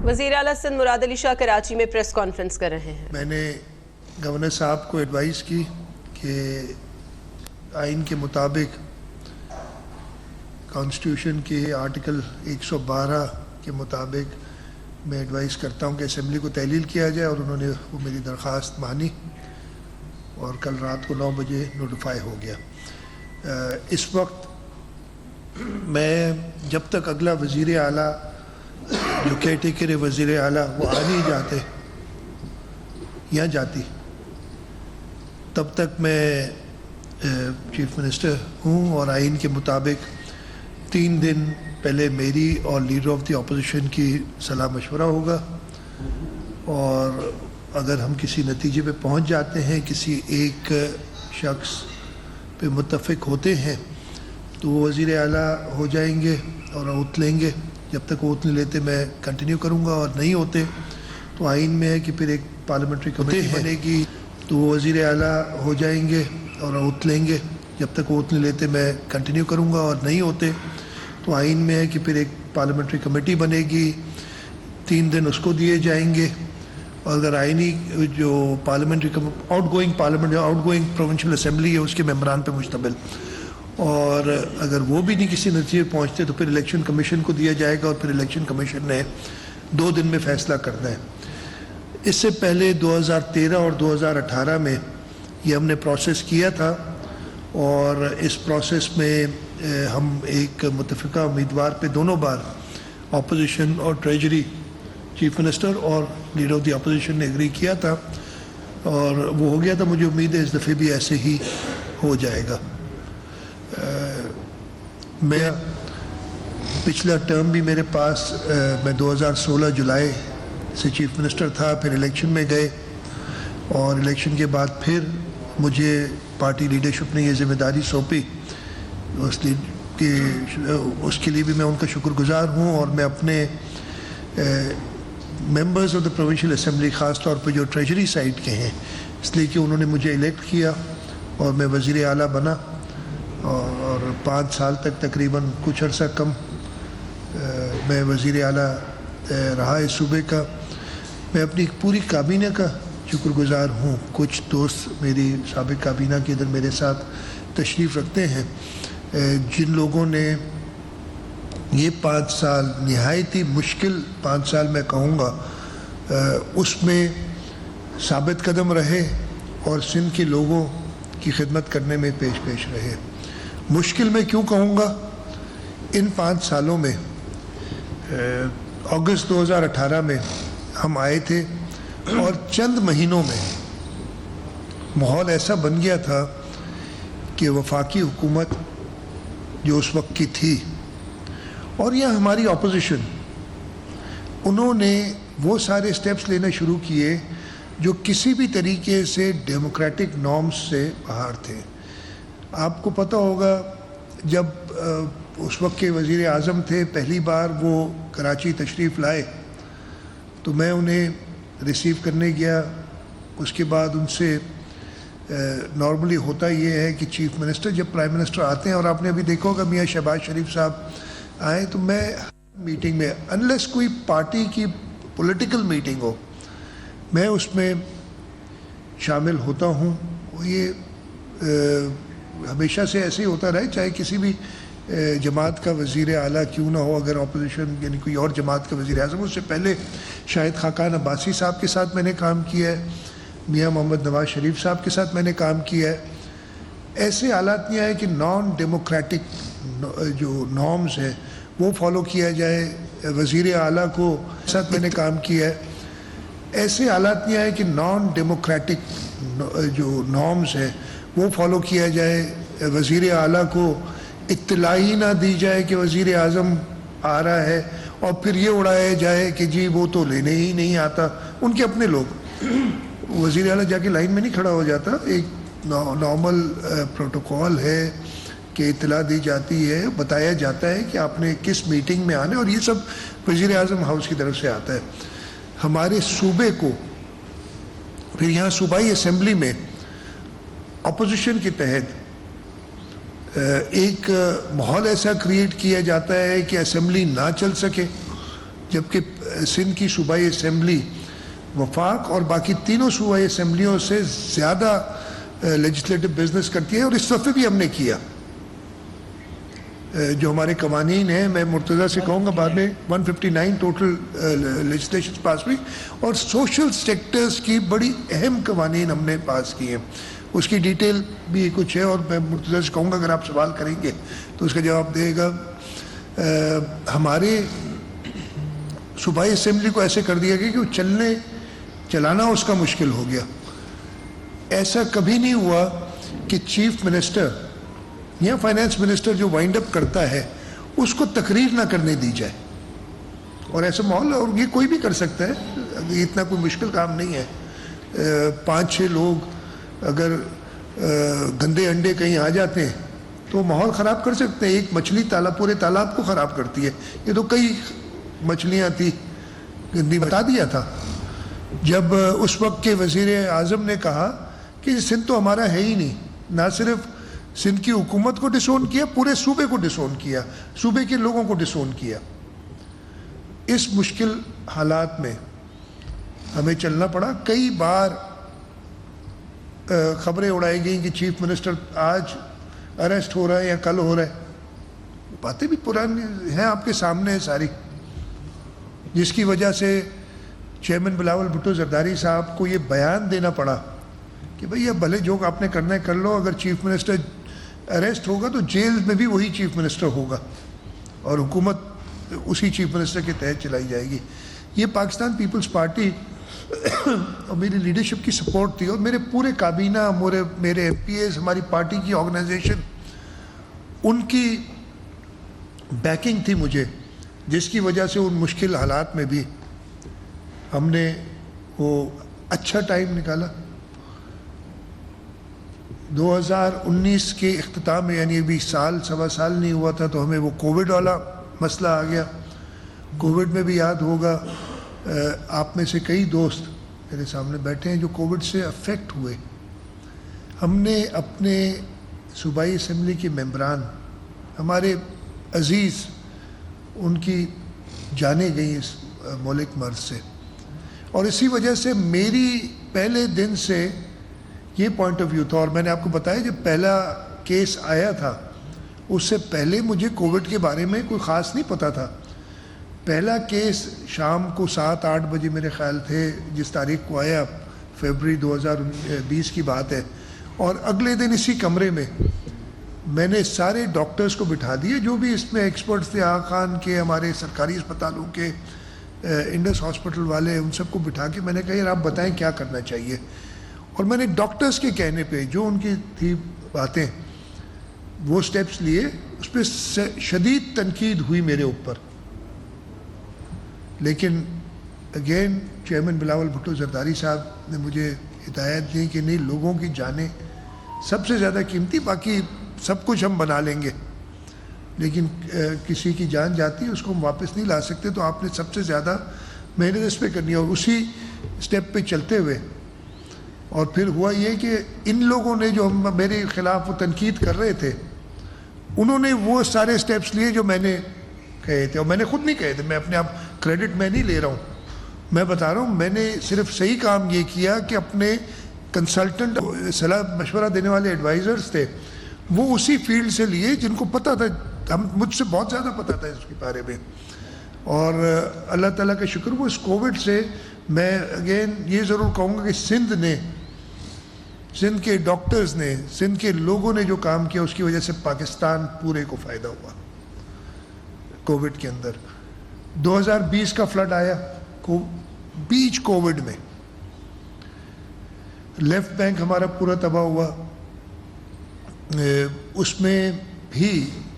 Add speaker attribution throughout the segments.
Speaker 1: وزیر اعلیٰ سندھ مراد علی شاہ کراچی میں پریس کانفرنس کر رہے ہیں۔
Speaker 2: میں نے گورنر صاحب کو ایڈوائز کی کہ آئین کے مطابق کانسٹیٹیوشن کے آرٹیکل 112 کے مطابق میں ایڈوائز کرتا ہوں کہ اسمبلی کو تحلیل کیا جائے، اور انہوں نے وہ میری درخواست مانی اور کل رات کو 9 بجے نوٹیفائی ہو گیا۔ اس وقت میں جب تک اگلا وزیر اعلیٰ جو کیئر ٹیکر ہے وزیر اعلیٰ وہ آ نہیں جاتے یا جاتی، تب تک میں چیف منسٹر ہوں، اور آئین کے مطابق 3 دن پہلے میری اور لیڈر آف دی اپوزیشن کی صلاح مشورہ ہوگا، اور اگر ہم کسی نتیجے پہ پہنچ جاتے ہیں، کسی ایک شخص پہ متفق ہوتے ہیں، تو وہ وزیر اعلیٰ ہو جائیں گے اور اوت لیں گے۔ جب تک اوت نہیں لیتے میں کنٹینیو کروں گا، اور نہیں ہوتے تو آئین میں ہے کہ پھر ایک پارلیمنٹری کمیٹی بنے گی، تو وہ وزیر اعلیٰ ہو جائیں گے اور اوت لیں گے۔ جب تک اوت نہیں لیتے میں کنٹینیو کروں گا، اور نہیں ہوتے تو آئین میں ہے کہ پھر ایک پارلیمنٹری کمیٹی بنے گی، 3 دن اس کو دیے جائیں گے، اور اگر آئینی جو parliamentary out going provincial assembly ہے اس کے ممبران پہ مشتمل، اور اگر وہ بھی نہیں کسی نتیجے پہنچتے تو پھر الیکشن کمیشن کو دیا جائے گا، اور پھر الیکشن کمیشن نے 2 دن میں فیصلہ کرنا ہے۔ اس سے پہلے 2013 اور 2018 میں یہ ہم نے پروسیس کیا تھا، اور اس پروسیس میں ہم ایک متفقہ امیدوار پہ دونوں بار اپوزیشن اور ٹریجری چیف منسٹر اور لیڈر آف دی اپوزیشن نے ایگری کیا تھا، اور وہ ہو گیا تھا۔ مجھے امید ہے اس دفعہ بھی ایسے ہی ہو جائے گا۔ میں پچھلا ٹرم بھی میرے پاس میں 2016 جولائی سے چیف منسٹر تھا، پھر الیکشن میں گئے، اور الیکشن کے بعد پھر مجھے پارٹی لیڈرشپ نے یہ ذمہ داری سونپی، اس کے لیے بھی میں ان کا شکر گزار ہوں، اور میں اپنے members of the provincial assembly, خاص طور پہ جو ٹریجری سائڈ کے ہیں، اس لیے کہ انہوں نے مجھے الیکٹ کیا اور میں وزیر اعلیٰ بنا، اور 5 سال تک تقریباً کچھ عرصہ کم میں وزیر اعلیٰ رہا اس صوبے کا۔ میں اپنی پوری کابینہ کا شکر گزار ہوں۔ کچھ دوست میری سابق کابینہ کے ادھر میرے ساتھ تشریف رکھتے ہیں، جن لوگوں نے یہ 5 سال نہایتی مشکل 5 سال میں کہوں گا اس میں ثابت قدم رہے، اور سندھ کے لوگوں کی خدمت کرنے میں پیش رہے۔ مشکل میں کیوں کہوں گا؟ ان 5 سالوں میں اگست 2018 میں ہم آئے تھے، اور چند مہینوں میں ماحول ایسا بن گیا تھا کہ وفاقی حکومت جو اس وقت کی تھی، اور یہ ہماری اپوزیشن، انہوں نے وہ سارے سٹیپس لینا شروع کیے جو کسی بھی طریقے سے ڈیموکریٹک نارمز سے باہر تھے۔ آپ کو پتہ ہوگا جب اس وقت کے وزیر اعظم تھے، پہلی بار وہ کراچی تشریف لائے تو میں انہیں ریسیو کرنے گیا۔ اس کے بعد ان سے نارملی ہوتا یہ ہے کہ چیف منسٹر جب پرائم منسٹر آتے ہیں، اور آپ نے ابھی دیکھا ہوگا میاں شہباز شریف صاحب آئے، تو میں میٹنگ میں انلیس کوئی پارٹی کی پولیٹیکل میٹنگ ہو میں اس میں شامل ہوتا ہوں۔ یہ ہمیشہ سے ایسے ہی ہوتا رہے، چاہے کسی بھی جماعت کا وزیر اعلیٰ کیوں نہ ہو، اگر اپوزیشن یعنی کوئی اور جماعت کا وزیر اعظم۔ اس سے پہلے شاہد خاقان عباسی صاحب کے ساتھ میں نے کام کیا ہے، میاں محمد نواز شریف صاحب کے ساتھ میں نے کام کیا ہے۔ ایسے حالات نہیں آئے کہ نان ڈیموکریٹک جو نارمز ہیں وہ فالو کیا جائے۔ وزیر اعلیٰ کو ساتھ میں نے کام کیا ہے۔ ایسے حالات نہیں آئے کہ نان ڈیموکریٹک جو نارمز ہیں وہ فالو کیا جائے، وزیر اعلیٰ کو اطلاع ہی نہ دی جائے کہ وزیر اعظم آ رہا ہے، اور پھر یہ اڑایا جائے کہ جی وہ تو لینے ہی نہیں آتا۔ ان کے اپنے لوگ، وزیر اعلیٰ جا کے لائن میں نہیں کھڑا ہو جاتا، ایک نارمل پروٹوکول ہے کہ اطلاع دی جاتی ہے، بتایا جاتا ہے کہ آپ نے کس میٹنگ میں آنا ہے، اور یہ سب وزیر اعظم ہاؤس کی طرف سے آتا ہے۔ ہمارے صوبے کو پھر یہاں صوبائی اسمبلی میں اپوزیشن کے تحت ایک ماحول ایسا کریٹ کیا جاتا ہے کہ اسمبلی نہ چل سکے، جبکہ سندھ کی صوبائی اسمبلی وفاق اور باقی تینوں صوبائی اسمبلیوں سے زیادہ لیجسلیٹو بزنس کرتی ہے، اور اس دفعہ بھی ہم نے کیا. جو ہمارے قوانین ہیں، میں مرتضیٰ سے کہوں گا بعد میں 159 ٹوٹل لیجسلیشن پاس ہوئی، اور سوشل سیکٹرز کی بڑی اہم قوانین ہم نے پاس کی ہیں. اس کی ڈیٹیل بھی کچھ ہے، اور میں مرتضیٰ سے کہوں گا اگر آپ سوال کریں گے تو اس کا جواب دے گا. ہمارے صوبائی اسمبلی کو ایسے کر دیا گیا کہ وہ چلانا اس کا مشکل ہو گیا. ایسا کبھی نہیں ہوا کہ چیف منسٹر یا فائنانس منسٹر جو وائنڈ اپ کرتا ہے اس کو تقریر نہ کرنے دی جائے. اور ایسا ماحول، اور یہ کوئی بھی کر سکتا ہے، یہ اتنا کوئی مشکل کام نہیں ہے. 5-6 لوگ اگر گندے انڈے کہیں آ جاتے ہیں تو ماحول خراب کر سکتے ہیں. ایک مچھلی پورے تالاب کو خراب کرتی ہے. یہ تو کئی مچھلیاں تھی گندی. بتا دیا تھا جب اس وقت کے وزیر اعظم نے کہا کہ سندھ تو ہمارا ہے ہی نہیں. نہ صرف سندھ کی حکومت کو ڈسون کیا، پورے صوبے کو ڈسون کیا، صوبے کے لوگوں کو ڈسون کیا. اس مشکل حالات میں ہمیں چلنا پڑا. کئی بار خبریں اڑائی گئیں کہ چیف منسٹر آج اریسٹ ہو رہا ہے یا کل ہو رہا ہے. باتیں بھی پرانی ہیں، آپ کے سامنے ہے ساری، جس کی وجہ سے چیئرمین بلاول بھٹو زرداری صاحب کو یہ بیان دینا پڑا کہ بھئی اب بھلے جو آپ نے کرنا ہے کر لو، اگر چیف منسٹر اریسٹ ہوگا تو جیل میں بھی وہی چیف منسٹر ہوگا اور حکومت اسی چیف منسٹر کے تحت چلائی جائے گی. یہ پاکستان پیپلز پارٹی اور میری لیڈرشپ کی سپورٹ تھی، اور میرے پورے کابینہ، میرے ایم پی ایز، ہماری پارٹی کی آرگنائزیشن، ان کی بیکنگ تھی مجھے، جس کی وجہ سے ان مشکل حالات میں بھی ہم نے وہ اچھا ٹائم نکالا. 2019 کے اختتام میں، یعنی ابھی سوا سال نہیں ہوا تھا، تو ہمیں وہ کووڈ والا مسئلہ آ گیا. کووڈ میں بھی یاد ہوگا آپ میں سے کئی دوست میرے سامنے بیٹھے ہیں جو کووڈ سے افیکٹ ہوئے. ہم نے اپنے صوبائی اسمبلی کے ممبران، ہمارے عزیز، ان کی جانیں گئیں اس ملک مرض سے، اور اسی وجہ سے میری پہلے دن سے یہ پوائنٹ آف ویو تھا. اور میں نے آپ کو بتایا جب پہلا کیس آیا تھا اس سے پہلے مجھے کووڈ کے بارے میں کوئی خاص نہیں پتہ تھا. پہلا کیس شام کو 7-8 بجے میرے خیال تھے، جس تاریخ کو آیا، فروری 2020 کی بات ہے. اور اگلے دن اسی کمرے میں نے سارے ڈاکٹرز کو بٹھا دیے جو بھی اس میں ایکسپرٹس تھے، آغا خان کے، ہمارے سرکاری اسپتالوں کے، انڈس ہاسپٹل والے، ان سب کو بٹھا کے میں نے کہا یار آپ بتائیں کیا کرنا چاہیے. اور میں نے ڈاکٹرز کے کہنے پہ جو ان کی تھی باتیں، وہ سٹیپس لیے. اس پہ شدید تنقید ہوئی میرے اوپر، لیکن اگین چیئرمین بلاول بھٹو زرداری صاحب نے مجھے ہدایت دی کہ نہیں، لوگوں کی جانیں سب سے زیادہ قیمتی، باقی سب کچھ ہم بنا لیں گے، لیکن کسی کی جان جاتی ہے اس کو ہم واپس نہیں لا سکتے، تو آپ نے سب سے زیادہ محنت اس پہ کرنی ہے. اور اسی سٹیپ پہ چلتے ہوئے، اور پھر ہوا یہ کہ ان لوگوں نے جو میرے خلاف وہ تنقید کر رہے تھے، انہوں نے وہ سارے سٹیپس لیے جو میں نے کہے تھے. اور میں نے خود نہیں کہے تھے، میں اپنے آپ کریڈٹ میں نہیں لے رہا ہوں، میں بتا رہا ہوں میں نے صرف صحیح کام یہ کیا کہ اپنے کنسلٹنٹ، صلاح مشورہ دینے والے ایڈوائزرز تھے، وہ اسی فیلڈ سے لیے جن کو پتہ تھا، مجھ سے بہت زیادہ پتہ تھا اس کے بارے میں. اور اللہ تعالیٰ کا شکر وہ اس کووڈ سے، میں اگین یہ ضرور کہوں گا کہ سندھ کے ڈاکٹرز نے، سندھ کے لوگوں نے جو کام کیا، اس کی وجہ سے پاکستان پورے کو فائدہ ہوا. کووڈ کے اندر 2020 کا فلڈ آیا بیچ کووڈ میں، لیفٹ بینک ہمارا پورا تباہ ہوا. اس میں بھی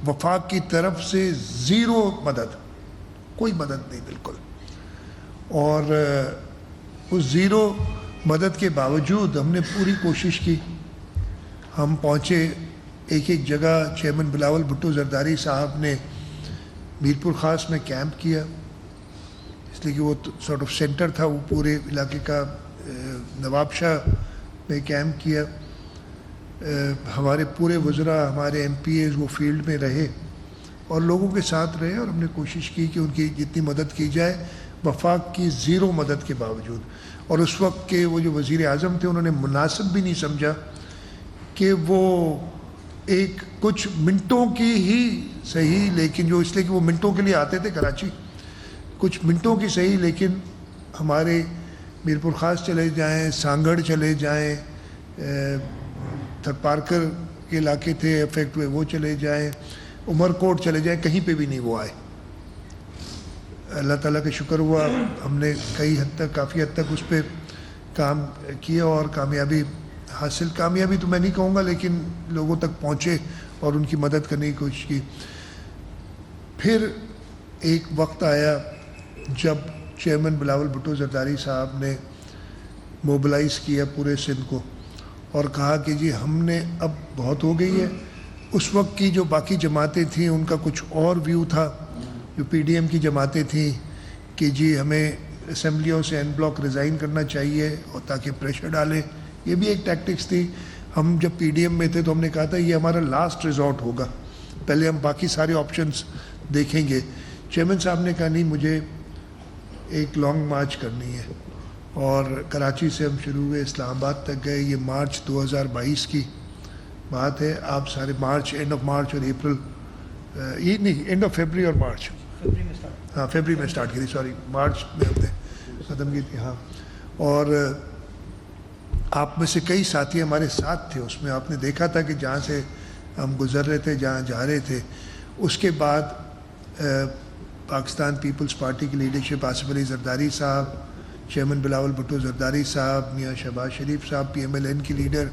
Speaker 2: وفاق کی طرف سے زیرو مدد، کوئی مدد نہیں بالکل. اور اس زیرو مدد کے باوجود ہم نے پوری کوشش کی. ہم پہنچے ایک جگہ، چیئرمین بلاول بھٹو زرداری صاحب نے میرپور خاص میں کیمپ کیا، اس لیے کہ وہ سارٹ آف سینٹر تھا وہ پورے علاقے کا. نواب شاہ میں کیمپ کیا. ہمارے پورے وزراء، ہمارے ایم پی ایز وہ فیلڈ میں رہے، اور لوگوں کے ساتھ رہے اور ہم نے کوشش کی کہ ان کی جتنی مدد کی جائے، وفاق کی زیرو مدد کے باوجود. اور اس وقت کے وہ جو وزیر اعظم تھے انہوں نے مناسب بھی نہیں سمجھا کہ وہ ایک کچھ منٹوں کی ہی صحیح، لیکن جو اس لیے کہ وہ منٹوں کے لیے آتے تھے کراچی، کچھ منٹوں کی صحیح لیکن ہمارے میرپور خاص چلے جائیں، سانگڑ چلے جائیں، تھرپارکر کے علاقے تھے افیکٹ ہوئے وہ چلے جائیں، عمر کوٹ چلے جائیں، کہیں پہ بھی نہیں وہ آئے. اللہ تعالیٰ کا شکر ہوا، ہم نے کافی حد تک اس پہ کام کیا اور کامیابی تو میں نہیں کہوں گا لیکن لوگوں تک پہنچے اور ان کی مدد کرنے کی کوشش کی. پھر ایک وقت آیا جب چیئرمین بلاول بھٹو زرداری صاحب نے موبلائز کیا پورے سندھ کو اور کہا کہ جی ہم نے اب بہت ہو گئی ہے. اس وقت کی جو باقی جماعتیں تھیں ان کا کچھ اور ویو تھا، جو پی ڈی ایم کی جماعتیں تھیں کہ جی ہمیں اسمبلیوں سے این بلاک ریزائن کرنا چاہیے اور تاکہ پریشر ڈالیں. یہ بھی ایک ٹیکٹکس تھی. ہم جب پی ڈی ایم میں تھے تو ہم نے کہا تھا یہ ہمارا لاسٹ ریزورٹ ہوگا، پہلے ہم باقی سارے آپشنس دیکھیں گے. چیئرمین صاحب نے کہا نہیں، مجھے ایک لانگ مارچ کرنی ہے، اور کراچی سے ہم شروع ہوئے، اسلام آباد تک گئے. یہ مارچ 2022 کی بات ہے. آپ سارے مارچ، اینڈ آف مارچ اور اپریل، یہ نہیں، اینڈ آف فیبری اور مارچ، ہاں فیبری میں اسٹارٹ کی تھی، سوری مارچ میں ہم نے ختم کی تھی. ہاں، اور آپ میں سے کئی ساتھی ہمارے ساتھ تھے اس میں. آپ نے دیکھا تھا کہ جہاں سے ہم گزر رہے تھے، جہاں جا رہے تھے. اس کے بعد پاکستان پیپلز پارٹی کی لیڈرشپ آصف علی زرداری صاحب، چیئرمین بلاول بھٹو زرداری صاحب، میاں شہباز شریف صاحب پی ایم ایل این کی لیڈر،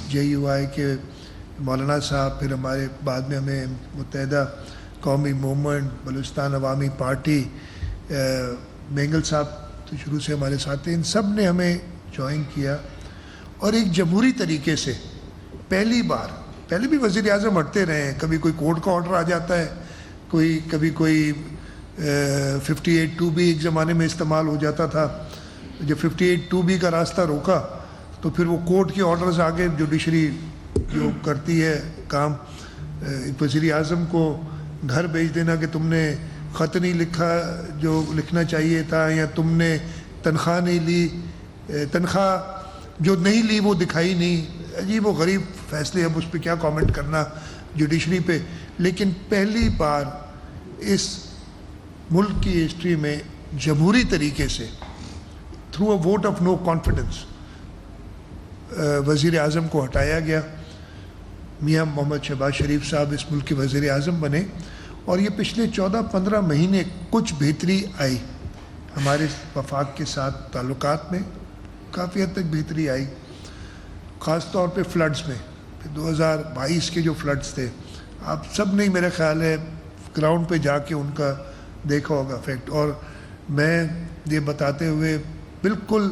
Speaker 2: جے یو آئی کے مولانا صاحب، پھر ہمارے بعد میں ہمیں متحدہ قومی موومنٹ، بلوچستان عوامی پارٹی، مینگل صاحب تو شروع سے ہمارے ساتھ تھے. ان سب نے ہمیں جوائن کیا اور ایک جمہوری طریقے سے پہلی بار، پہلے بھی وزیر اعظم ہٹتے رہے ہیں، کبھی کوئی کورٹ کا آرڈر آ جاتا ہے، کبھی کوئی 58(2)B ایک زمانے میں استعمال ہو جاتا تھا. جب 58(2)B کا راستہ روکا تو پھر وہ کورٹ کے آرڈرز آگے، جوڈیشری جو کرتی ہے کام، وزیر اعظم کو گھر بھیج دینا کہ تم نے خط نہیں لکھا جو لکھنا چاہیے تھا، یا تم نے تنخواہ نہیں لی، تنخواہ جو نہیں لی وہ دکھائی نہیں. عجیب و غریب فیصلے، اب اس پہ کیا کامنٹ کرنا جوڈیشری پہ. لیکن پہلی بار اس ملک کی ہسٹری میں جمہوری طریقے سے through a vote of no confidence وزیر اعظم کو ہٹایا گیا. میاں محمد شہباز شریف صاحب اس ملک کے وزیر اعظم بنے، اور یہ پچھلے 14-15 مہینے کچھ بہتری آئی ہمارے وفاق کے ساتھ تعلقات میں، کافی حد تک بہتری آئی، خاص طور پہ فلڈز میں. 2022 کے جو فلڈز تھے، آپ سب نے میرا خیال ہے گراؤنڈ پہ جا کے ان کا دیکھا ہوگا افیکٹ. اور میں یہ بتاتے ہوئے بالکل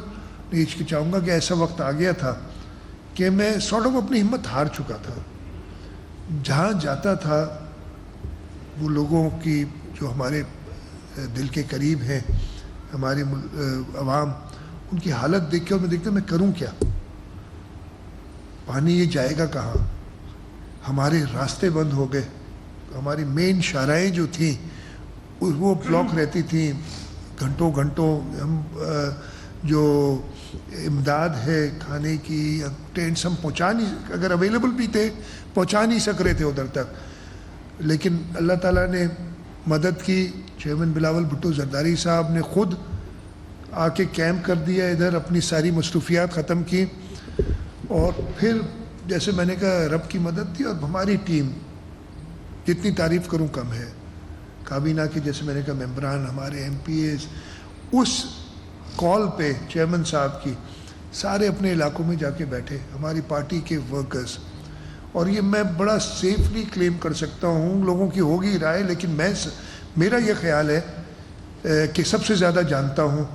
Speaker 2: نہیں ہچکچاؤں گا کہ ایسا وقت آ گیا تھا کہ میں سارٹ آف اپنی ہمت ہار چکا تھا. جہاں جاتا تھا وہ لوگوں کی جو ہمارے دل کے قریب ہیں، ہماری عوام، ان کی حالت دیکھ کے اور میں دیکھتا میں کروں کیا، پانی یہ جائے گا کہاں. ہمارے راستے بند ہو گئے، ہماری مین شاہراہیں جو تھیں وہ بلاک رہتی تھیں گھنٹوں. ہم جو امداد ہے کھانے کی، ٹینٹس ہم پہنچا نہیں، اگر اویلیبل بھی تھے پہنچا نہیں سک رہے تھے ادھر تک. لیکن اللہ تعالیٰ نے مدد کی. چیئرمین بلاول بھٹو زرداری صاحب نے خود آ کے کیمپ کر دیا ادھر، اپنی ساری مصروفیات ختم کی. اور پھر جیسے میں نے کہا رب کی مدد تھی، اور ہماری ٹیم، جتنی تعریف کروں کم ہے. کابینہ کے جیسے میں نے کہا ممبران، ہمارے ایم پی ایز، اس کال پہ چیئرمین صاحب کی سارے اپنے علاقوں میں جا کے بیٹھے، ہماری پارٹی کے ورکرز. اور یہ میں بڑا سیفلی کلیم کر سکتا ہوں، لوگوں کی ہوگی رائے، لیکن میرا یہ خیال ہے کہ سب سے زیادہ جانتا ہوں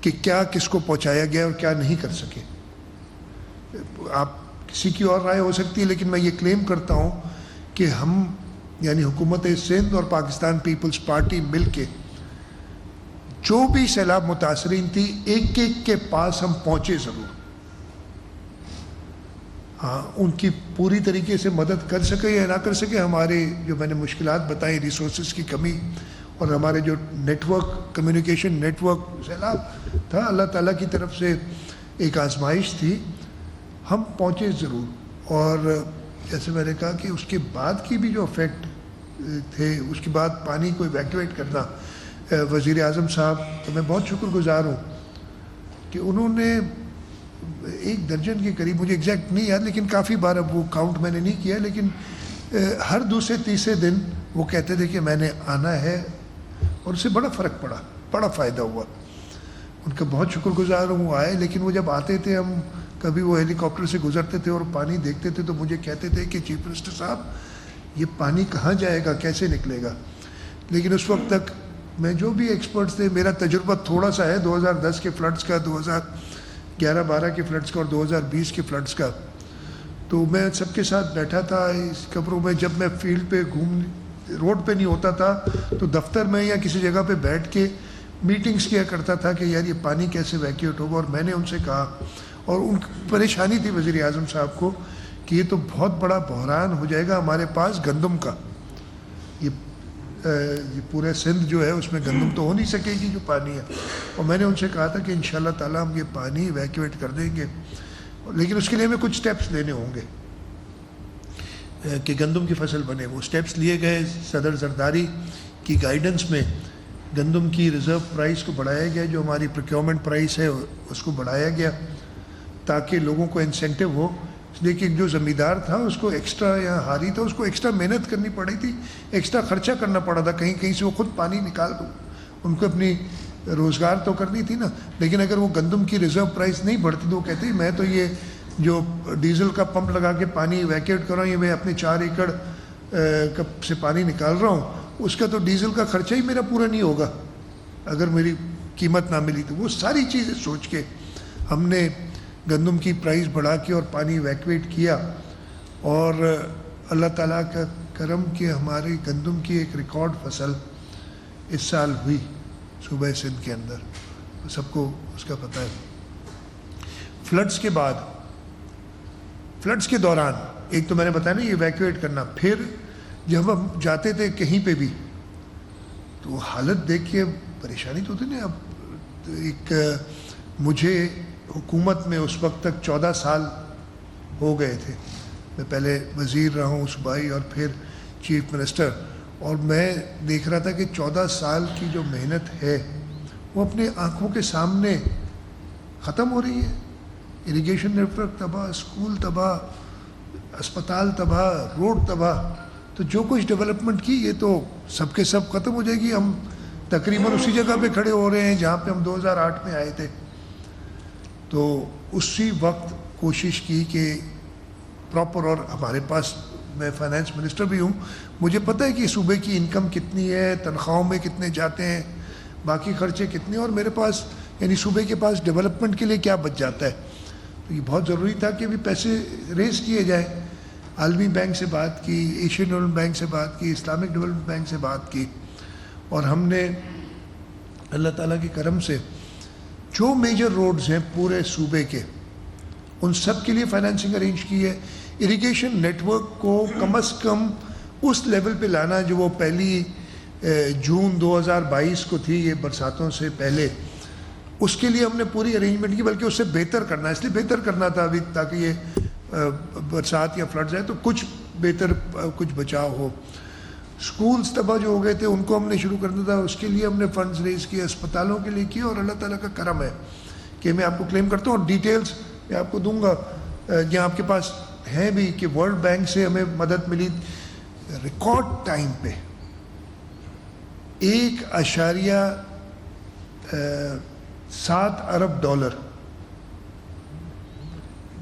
Speaker 2: کہ کیا کس کو پہنچایا گیا اور کیا نہیں کر سکے. آپ کسی کی اور رائے ہو سکتی ہے، لیکن میں یہ کلیم کرتا ہوں کہ ہم یعنی حکومت سندھ اور پاکستان پیپلز پارٹی مل کے جو بھی سیلاب متاثرین تھی ایک ایک کے پاس ہم پہنچے ضرور. ہاں ان کی پوری طریقے سے مدد کر سکے یا نہ کر سکے، ہمارے جو میں نے مشکلات بتائیں، ریسورسز کی کمی اور ہمارے جو network, communication network سیلاب تھا، اللہ تعالیٰ کی طرف سے ایک آزمائش تھی، ہم پہنچے ضرور. اور جیسے میں نے کہا کہ اس کے بعد کی بھی جو افیکٹ تھے، اس کے بعد پانی کو ایویکویٹ کرنا، وزیر اعظم صاحب تو میں بہت شکر گزار ہوں کہ انہوں نے 1 درجن کے قریب، مجھے ایگزیکٹ نہیں یاد لیکن کافی بار، اب وہ کاؤنٹ میں نے نہیں کیا، لیکن ہر دوسرے تیسرے دن وہ کہتے تھے کہ میں نے آنا ہے، اور اس سے بڑا فرق پڑا، بڑا فائدہ ہوا. ان کا بہت شکر گزار ہوں. وہ آئے، لیکن وہ جب آتے تھے، ہم کبھی وہ ہیلی کاپٹر سے گزرتے تھے اور پانی دیکھتے تھے تو مجھے کہتے تھے کہ چیف منسٹر صاحب یہ پانی کہاں جائے گا، کیسے نکلے گا. لیکن اس وقت تک میں جو بھی ایکسپرٹس تھے، میرا تجربہ تھوڑا سا ہے 2010 کے فلڈز کا، 2011-12 کے فلڈز کا اور 2020 کے فلڈز کا، تو میں سب کے ساتھ بیٹھا تھا اس خبروں میں. جب میں فیلڈ پہ روڈ پہ نہیں ہوتا تھا تو دفتر میں یا کسی جگہ پہ بیٹھ کے میٹنگز کیا کرتا تھا کہ یار یہ پانی کیسے ویکیوٹ ہوگا. اور میں نے ان سے کہا، اور ان کی پریشانی تھی وزیر اعظم صاحب کو، کہ یہ تو بہت بڑا بحران ہو جائے گا ہمارے پاس گندم کا، یہ پورے سندھ جو ہے اس میں گندم تو ہو نہیں سکے گی جو پانی ہے. اور میں نے ان سے کہا تھا کہ انشاءاللہ تعالیٰ ہم یہ پانی ایویکویٹ کر دیں گے، لیکن اس کے لیے ہمیں کچھ سٹیپس لینے ہوں گے کہ گندم کی فصل بنے. وہ سٹیپس لیے گئے. صدر زرداری کی گائیڈنس میں گندم کی ریزرو پرائس کو بڑھایا گیا، جو ہماری پروکیورمنٹ پرائس ہے اس کو بڑھایا گیا تاکہ لوگوں کو انسینٹیو ہو. لیکن جو زمیندار تھا اس کو ایکسٹرا، یا ہاری تھا، اس کو ایکسٹرا محنت کرنی پڑی تھی، ایکسٹرا خرچہ کرنا پڑا تھا، کہیں کہیں سے وہ خود پانی نکال دو، ان کو اپنی روزگار تو کرنی تھی نا. لیکن اگر وہ گندم کی ریزرو پرائس نہیں بڑھتی تو وہ کہتے ہیں میں تو یہ جو ڈیزل کا پمپ لگا کے پانی ویکیٹ کر رہا ہوں، یہ میں اپنے 4 ایکڑ سے پانی نکال رہا ہوں، اس کا تو ڈیزل کا خرچہ ہی میرا پورا نہیں ہوگا اگر میری قیمت نہ ملی. تو وہ ساری چیزیں سوچ کے ہم نے گندم کی پرائز بڑھا کے اور پانی ایویکویٹ کیا. اور اللہ تعالیٰ کا کرم کہ ہماری گندم کی ایک ریکارڈ فصل اس سال ہوئی صوبہ سندھ کے اندر، سب کو اس کا پتہ ہے. فلڈز کے بعد، فلڈز کے دوران، ایک تو میں نے بتایا نا یہ ایویکویٹ کرنا، پھر جب ہم جاتے تھے کہیں پہ بھی تو حالت دیکھ کے پریشانی تو ہوتی نا. اب ایک مجھے حکومت میں اس وقت تک 14 سال ہو گئے تھے، میں پہلے وزیر رہا ہوں صوبائی اور پھر چیف منسٹر، اور میں دیکھ رہا تھا کہ 14 سال کی جو محنت ہے وہ اپنے آنکھوں کے سامنے ختم ہو رہی ہے. اریگیشن نیٹ ورک تباہ، اسکول تباہ، اسپتال تباہ، روڈ تباہ. تو جو کچھ ڈیولپمنٹ کی یہ تو سب کے سب ختم ہو جائے گی. ہم تقریباً اسی جگہ پہ کھڑے ہو رہے ہیں جہاں پہ ہم 2008 میں آئے تھے. تو اسی وقت کوشش کی کہ پراپر، اور ہمارے پاس، میں فائنانس منسٹر بھی ہوں، مجھے پتہ ہے کہ صوبے کی انکم کتنی ہے، تنخواہوں میں کتنے جاتے ہیں، باقی خرچے کتنے، اور میرے پاس یعنی صوبے کے پاس ڈیولپمنٹ کے لیے کیا بچ جاتا ہے. تو یہ بہت ضروری تھا کہ بھی پیسے ریز کیے جائیں. عالمی بینک سے بات کی، ایشین ڈیولپمنٹ بینک سے بات کی، اسلامک ڈیولپمنٹ بینک سے بات کی، اور ہم نے اللہ تعالیٰ کے کرم سے جو میجر روڈز ہیں پورے صوبے کے ان سب کے لیے فائنینسنگ ارینج کی ہے. اریگیشن نیٹ ورک کو کم از کم اس لیول پہ لانا جو وہ پہلی جون 2022 کو تھی، یہ برساتوں سے پہلے، اس کے لیے ہم نے پوری ارینجمنٹ کی، بلکہ اس سے بہتر کرنا، اس لیے بہتر کرنا تھا ابھی تاکہ یہ برسات یا فلڈز آئے تو کچھ بہتر، کچھ بچاؤ ہو. سکولز تباہ جو ہو گئے تھے ان کو ہم نے شروع کرنا تھا، اس کے لیے ہم نے فنڈز ریز کیے، اسپتالوں کے لیے کیے، اور اللہ تعالیٰ کا کرم ہے کہ میں آپ کو کلیم کرتا ہوں، اور ڈیٹیلز میں آپ کو دوں گا جہاں آپ کے پاس ہیں بھی، کہ ورلڈ بینک سے ہمیں مدد ملی ریکارڈ ٹائم پہ $1.7 ارب.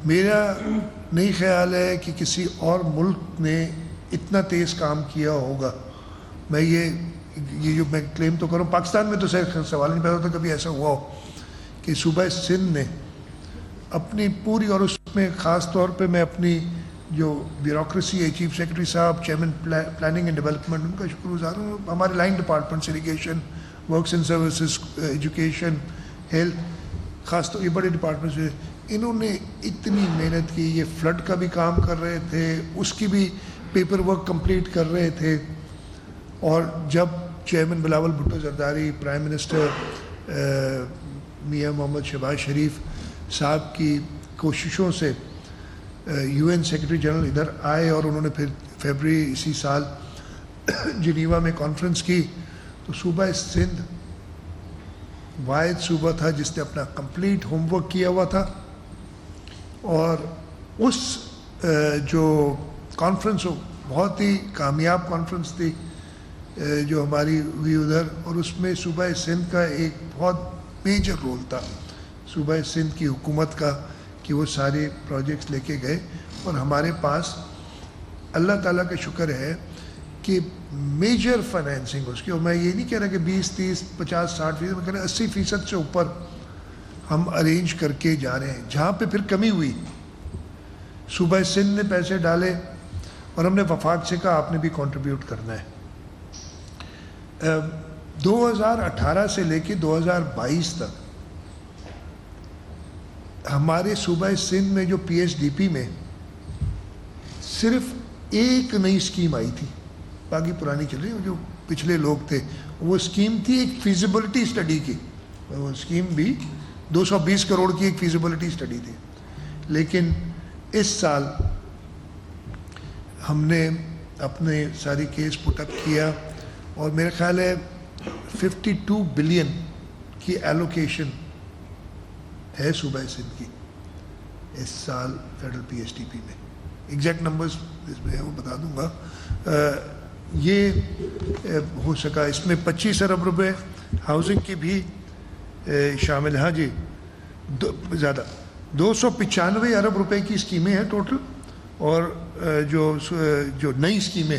Speaker 2: میرا نہیں خیال ہے کہ کسی اور ملک نے اتنا تیز کام کیا ہوگا. میں یہ جو میں کلیم تو کروں، پاکستان میں تو سوال نہیں پیدا ہوتا کبھی ایسا ہوا ہو کہ صوبہ سندھ نے اپنی پوری، اور اس میں خاص طور پہ میں اپنی جو بیوروکریسی ہے، چیف سیکرٹری صاحب، چیئرمین پلاننگ اینڈ ڈیولپمنٹ، ان کا شکر گزار ہوں. ہمارے line departments, irrigation, works and services, education, health, خاص طور یہ بڑے ڈپارٹمنٹس ہیں، انہوں نے اتنی محنت کی, یہ فلڈ کا بھی کام کر رہے تھے, اس کی بھی پیپر ورک کمپلیٹ کر رہے تھے, اور جب chairman Bilawal Bhutto Zardari, prime minister میاں محمد شہباز شریف صاحب کی کوششوں سے یو این سیکرٹری جنرل ادھر آئے, اور انہوں نے پھر فیبرری اسی سال جنیوا میں کانفرنس کی, تو صوبہ سندھ واحد صوبہ تھا جس نے اپنا کمپلیٹ ہوم ورک کیا ہوا تھا, اور اس جو کانفرنس بہت ہی کامیاب کانفرنس تھی جو ہماری ہوئی ادھر, اور اس میں صوبہ سندھ کا ایک بہت میجر رول تھا, صوبہ سندھ کی حکومت کا, کہ وہ سارے پروجیکٹس لے کے گئے, اور ہمارے پاس اللہ تعالیٰ کا شکر ہے کہ میجر فائنینسنگ اس کی, اور میں یہ نہیں کہہ رہا کہ 20, 30, 50, 60%, میں کہہ رہا 80% سے اوپر ہم ارینج کر کے جا رہے ہیں. جہاں پہ پھر کمی ہوئی, صوبہ سندھ نے پیسے ڈالے, اور ہم نے وفاق سے کہا آپ نے بھی کنٹریبیوٹ کرنا ہے. 2018 سے لے کے 2022 تک ہمارے صوبہ سندھ میں جو پی ایس ڈی پی میں صرف ایک نئی اسکیم آئی تھی, باقی پرانی چل رہی, جو پچھلے لوگ تھے, وہ اسکیم تھی ایک فیزیبلٹی اسٹڈی کی, وہ اسکیم بھی 220 کروڑ کی ایک فیزیبلٹی اسٹڈی تھی. لیکن اس سال ہم نے اپنے ساری کیس پٹ اپ کیا, اور میرا خیال ہے 52 بلین کی ایلوکیشن ہے صوبہ سندھ کی اس سال federal P S T P میں. ایگزیکٹ نمبرز اس میں وہ بتا دوں گا. یہ ہو سکا, اس میں 25 ارب روپے ہاؤسنگ کی بھی شامل, ہاں جی, زیادہ 295 ارب روپے کی اسکیمیں ہیں ٹوٹل, اور جو نئی اسکیمیں,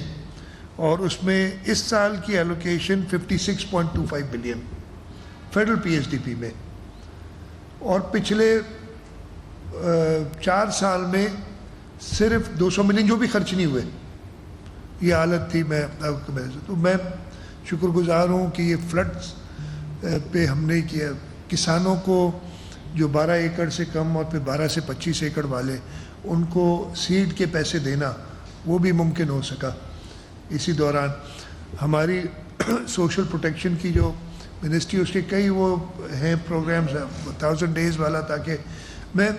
Speaker 2: اور اس میں اس سال کی allocation 56.25 billion federal P S D P میں, اور پچھلے 4 سال میں صرف 200 ملین جو بھی خرچ نہیں ہوئے, یہ حالت تھی. تو میں شکر گزار ہوں کہ یہ فلڈس پہ ہم نے کیا, کسانوں کو جو 12 ایکڑ سے کم اور پھر 12 سے 25 ایکڑ والے, ان کو سیڈ کے پیسے دینا وہ بھی ممکن ہو سکا. اسی دوران ہماری سوشل پروٹیکشن کی جو منسٹری, اس کے کئی وہ ہیں پروگرامز, 1000 ڈیز والا, تاکہ میں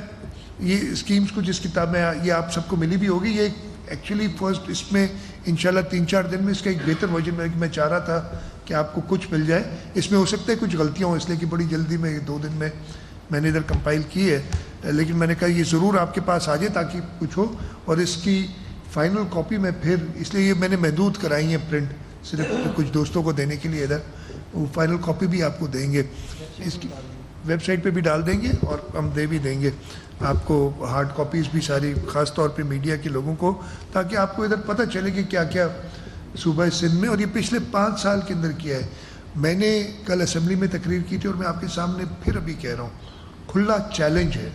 Speaker 2: یہ اسکیمز کو, جس کتاب میں یہ آپ سب کو ملی بھی ہوگی, یہ ایکچولی فرسٹ اس میں انشاءاللہ 3-4 دن میں اس کا ایک بہتر ورژن میں چاہ رہا تھا کہ آپ کو کچھ مل جائے. اس میں ہو سکتا ہے کچھ غلطیاں ہوں, اس لیے کہ بڑی جلدی میں 2 دن میں نے ادھر کمپائل کی ہے, لیکن میں نے کہا یہ ضرور آپ کے پاس آ جائے تاکہ کچھ ہو. اور اس کی فائنل کاپی میں پھر, اس لیے یہ میں نے محدود کرائی ہیں پرنٹ, صرف کچھ دوستوں کو دینے کے لیے ادھر, وہ فائنل کاپی بھی آپ کو دیں گے, اس کی ویب سائٹ پہ بھی ڈال دیں گے, اور ہم دے بھی دیں گے آپ کو ہارڈ کاپیز بھی ساری, خاص طور پہ میڈیا کے لوگوں کو, تاکہ آپ کو ادھر پتہ چلے کہ کیا کیا صوبہ سندھ میں, اور یہ پچھلے 5 سال کے اندر کیا ہے. میں نے کل اسمبلی میں تقریر کی تھی, اور میں آپ کے سامنے پھر ابھی کہہ رہا ہوں, کھلا چیلنج ہے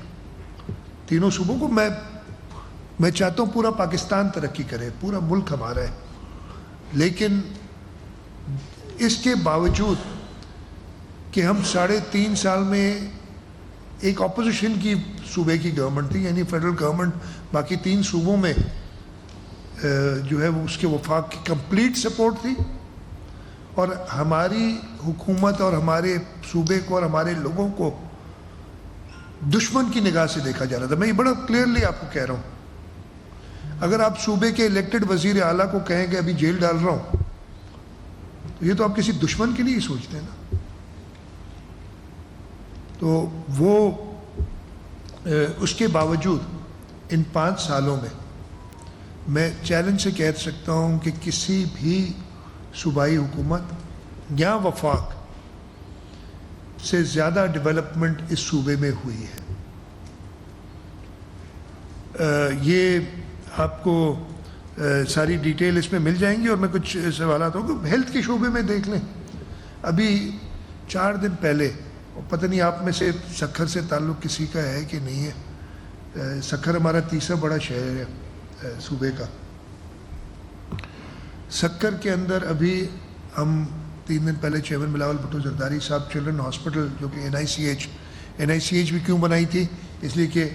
Speaker 2: تینوں صوبوں کو. میں چاہتا ہوں پورا پاکستان ترقی کرے, پورا ملک ہمارا ہے, لیکن اس کے باوجود کہ ہم 3.5 سال میں ایک اپوزیشن کی صوبے کی گورنمنٹ تھی, یعنی فیڈرل گورنمنٹ, باقی 3 صوبوں میں جو ہے وہ اس کے وفاق کی کمپلیٹ سپورٹ تھی, اور ہماری حکومت اور ہمارے صوبے کو اور ہمارے لوگوں کو دشمن کی نگاہ سے دیکھا جا رہا تھا. میں یہ بڑا کلیئرلی آپ کو کہہ رہا ہوں, اگر آپ صوبے کے الیکٹڈ وزیر اعلیٰ کو کہیں کہ ابھی جیل ڈال رہا ہوں, تو یہ تو آپ کسی دشمن کے لیے ہی سوچتے ہیں نا. تو وہ اس کے باوجود ان 5 سالوں میں چیلنج سے کہہ سکتا ہوں کہ کسی بھی صوبائی حکومت یا وفاق سے زیادہ ڈیولپمنٹ اس صوبے میں ہوئی ہے. یہ آپ کو ساری ڈیٹیل اس میں مل جائیں گی, اور میں کچھ سوالات ہوں. ہیلتھ کے شعبے میں دیکھ لیں, ابھی 4 دن پہلے, پتہ نہیں آپ میں سے سکھر سے تعلق کسی کا ہے کہ نہیں ہے, سکھر ہمارا تیسرا بڑا شہر ہے صوبے کا. سکھر کے اندر ابھی ہم 3 دن پہلے چیئرمین بلاول بھٹو زرداری صاحب چلڈرن ہاسپٹل, جو کہ این آئی سی ایچ بھی کیوں بنائی تھی اس لیے کہ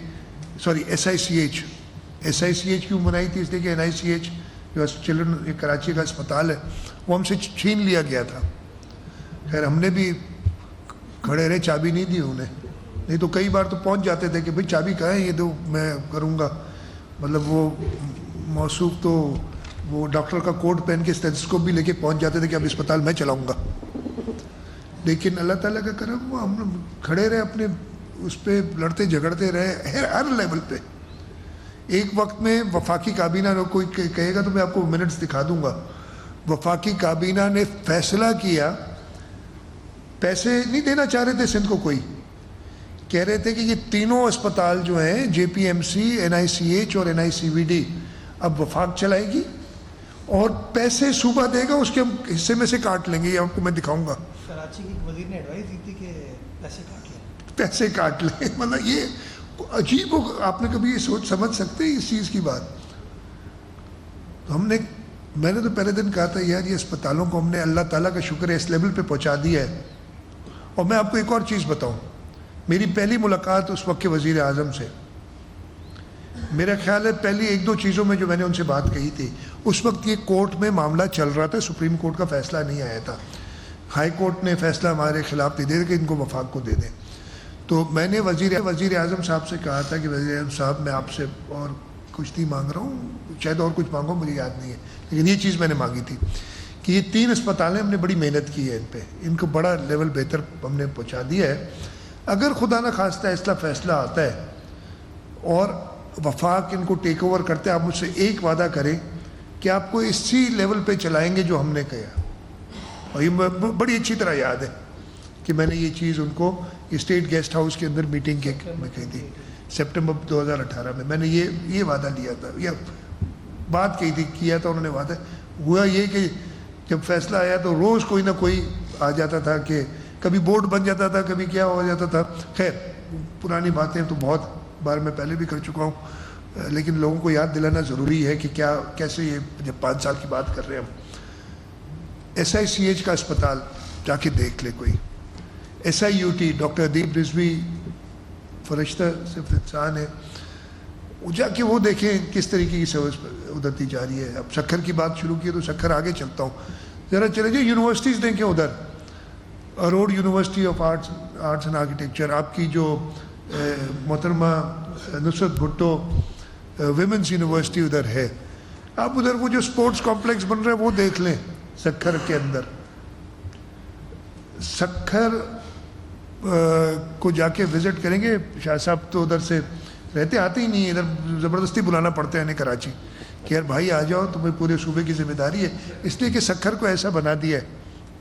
Speaker 2: SICH کیوں بنائی تھی؟ اس لیے کہ NICH جو چلڈرن کراچی کا اسپتال ہے وہ ہم سے چھین لیا گیا تھا. خیر ہم نے بھی کھڑے رہے, چابی نہیں دی انہیں, نہیں تو کئی بار تو پہنچ جاتے تھے کہ بھئی چابی کہاں ہے, یہ دو میں کروں گا. مطلب وہ موصوف تو وہ ڈاکٹر کا کوٹ پہن کے اسٹیتھوسکوپ بھی لے کے پہنچ جاتے تھے کہ اب اسپتال میں چلاؤں گا. لیکن اللہ تعالیٰ کا کرم, وہ ہم کھڑے رہے اپنے اس پہ, لڑتے جھگڑتے رہے ہر لیول پہ. ایک وقت میں وفاقی کابینہ نے, کوئی کہے گا تو میں آپ کو منٹس دکھا دوں گا, وفاقی کابینہ نے فیصلہ کیا, پیسے نہیں دینا چاہ رہے تھے سندھ کو کوئی, کہہ رہے تھے کہ یہ تینوں اسپتال جو ہیں JPMC, NICH اور NICVD اب وفاق چلائے گی اور پیسے صوبہ دے گا, اس کے ہم حصے میں سے کاٹ لیں گے. یہ آپ کو میں دکھاؤں گا.
Speaker 3: کراچی کے وزیر نے ایڈوائز دی تھی کہ
Speaker 2: پیسے کاٹ لیں. مطلب یہ عجیب ہو, آپ نے کبھی یہ سوچ سمجھ سکتے اس چیز کی بات؟ تو میں نے تو پہلے دن کہا تھا یار یہ اسپتالوں کو ہم نے, اللہ تعالیٰ کا شکر ہے, اس لیول پہ پہنچا دیا ہے. اور میں آپ کو ایک اور چیز بتاؤں, میری پہلی ملاقات اس وقت کے وزیر اعظم سے, میرا خیال ہے پہلی ایک دو چیزوں میں جو میں نے ان سے بات کہی تھی, اس وقت یہ کورٹ میں معاملہ چل رہا تھا, سپریم کورٹ کا فیصلہ نہیں آیا تھا, ہائی کورٹ نے فیصلہ ہمارے خلاف دے دیا کہ ان کو وفاق کو دے دیں. تو میں نے وزیر اعظم صاحب سے کہا تھا کہ وزیر اعظم صاحب میں آپ سے اور کچھ نہیں مانگ رہا ہوں, شاید اور کچھ مانگو مجھے یاد نہیں ہے, لیکن یہ چیز میں نے مانگی تھی کہ یہ 3 اسپتالیں ہم نے بڑی محنت کی ہے ان پہ, ان کو بڑا لیول بہتر ہم نے پہنچا دیا ہے. اگر خدا نہ خواستہ ایسا فیصلہ آتا ہے اور وفاق ان کو ٹیک اوور کرتے, آپ مجھ سے ایک وعدہ کریں کہ آپ کو اسی لیول پہ چلائیں گے جو ہم نے کہا. اور یہ بڑی اچھی طرح یاد ہے کہ میں نے یہ چیز ان کو اسٹیٹ گیسٹ ہاؤس کے اندر میٹنگ کے میں کہی تھی سپٹمبر 2018 میں نے یہ وعدہ لیا تھا, یہ بات کہی تھی, کیا تھا انہوں نے وعدہ. ہوا یہ کہ جب فیصلہ آیا تو روز کوئی نہ کوئی آ جاتا تھا, کہ کبھی بورڈ بن جاتا تھا, کبھی کیا ہو جاتا تھا. خیر پرانی باتیں تو بہت بار میں پہلے بھی کر چکا ہوں, لیکن لوگوں کو یاد دلانا ضروری ہے کہ کیسے یہ جب 5 سال کی بات کر رہے ہیں ہم. SICH کا اسپتال جا کے دیکھ لے کوئی, SIUT ڈاکٹر ادیب رضوی فرشتہ صرف انسان ہے, جا کے وہ دیکھیں کس طریقے کی سروس ادھر دی جا رہی ہے. اب سکھر کی بات شروع کی ہے تو سکھر آگے چلتا ہوں, ذرا چلے جائیں یونیورسٹیز دیکھیں ادھر, Aror university of arts and architecture, آپ کی جو محترمہ نصرت بھٹو ویمنس یونیورسٹی ادھر ہے. آپ ادھر وہ جو اسپورٹس کمپلیکس بن رہا ہے وہ دیکھ لیں سکھر کے اندر. سکھر کو جا کے وزٹ کریں گے, شاہ صاحب تو ادھر سے رہتے آتے ہی نہیں, ادھر زبردستی بلانا پڑتا ہے انہیں کراچی کہ یار بھائی آ جاؤ, تمہیں پورے صوبے کی ذمہ داری ہے, اس لیے کہ سکھر کو ایسا بنا دیا ہے.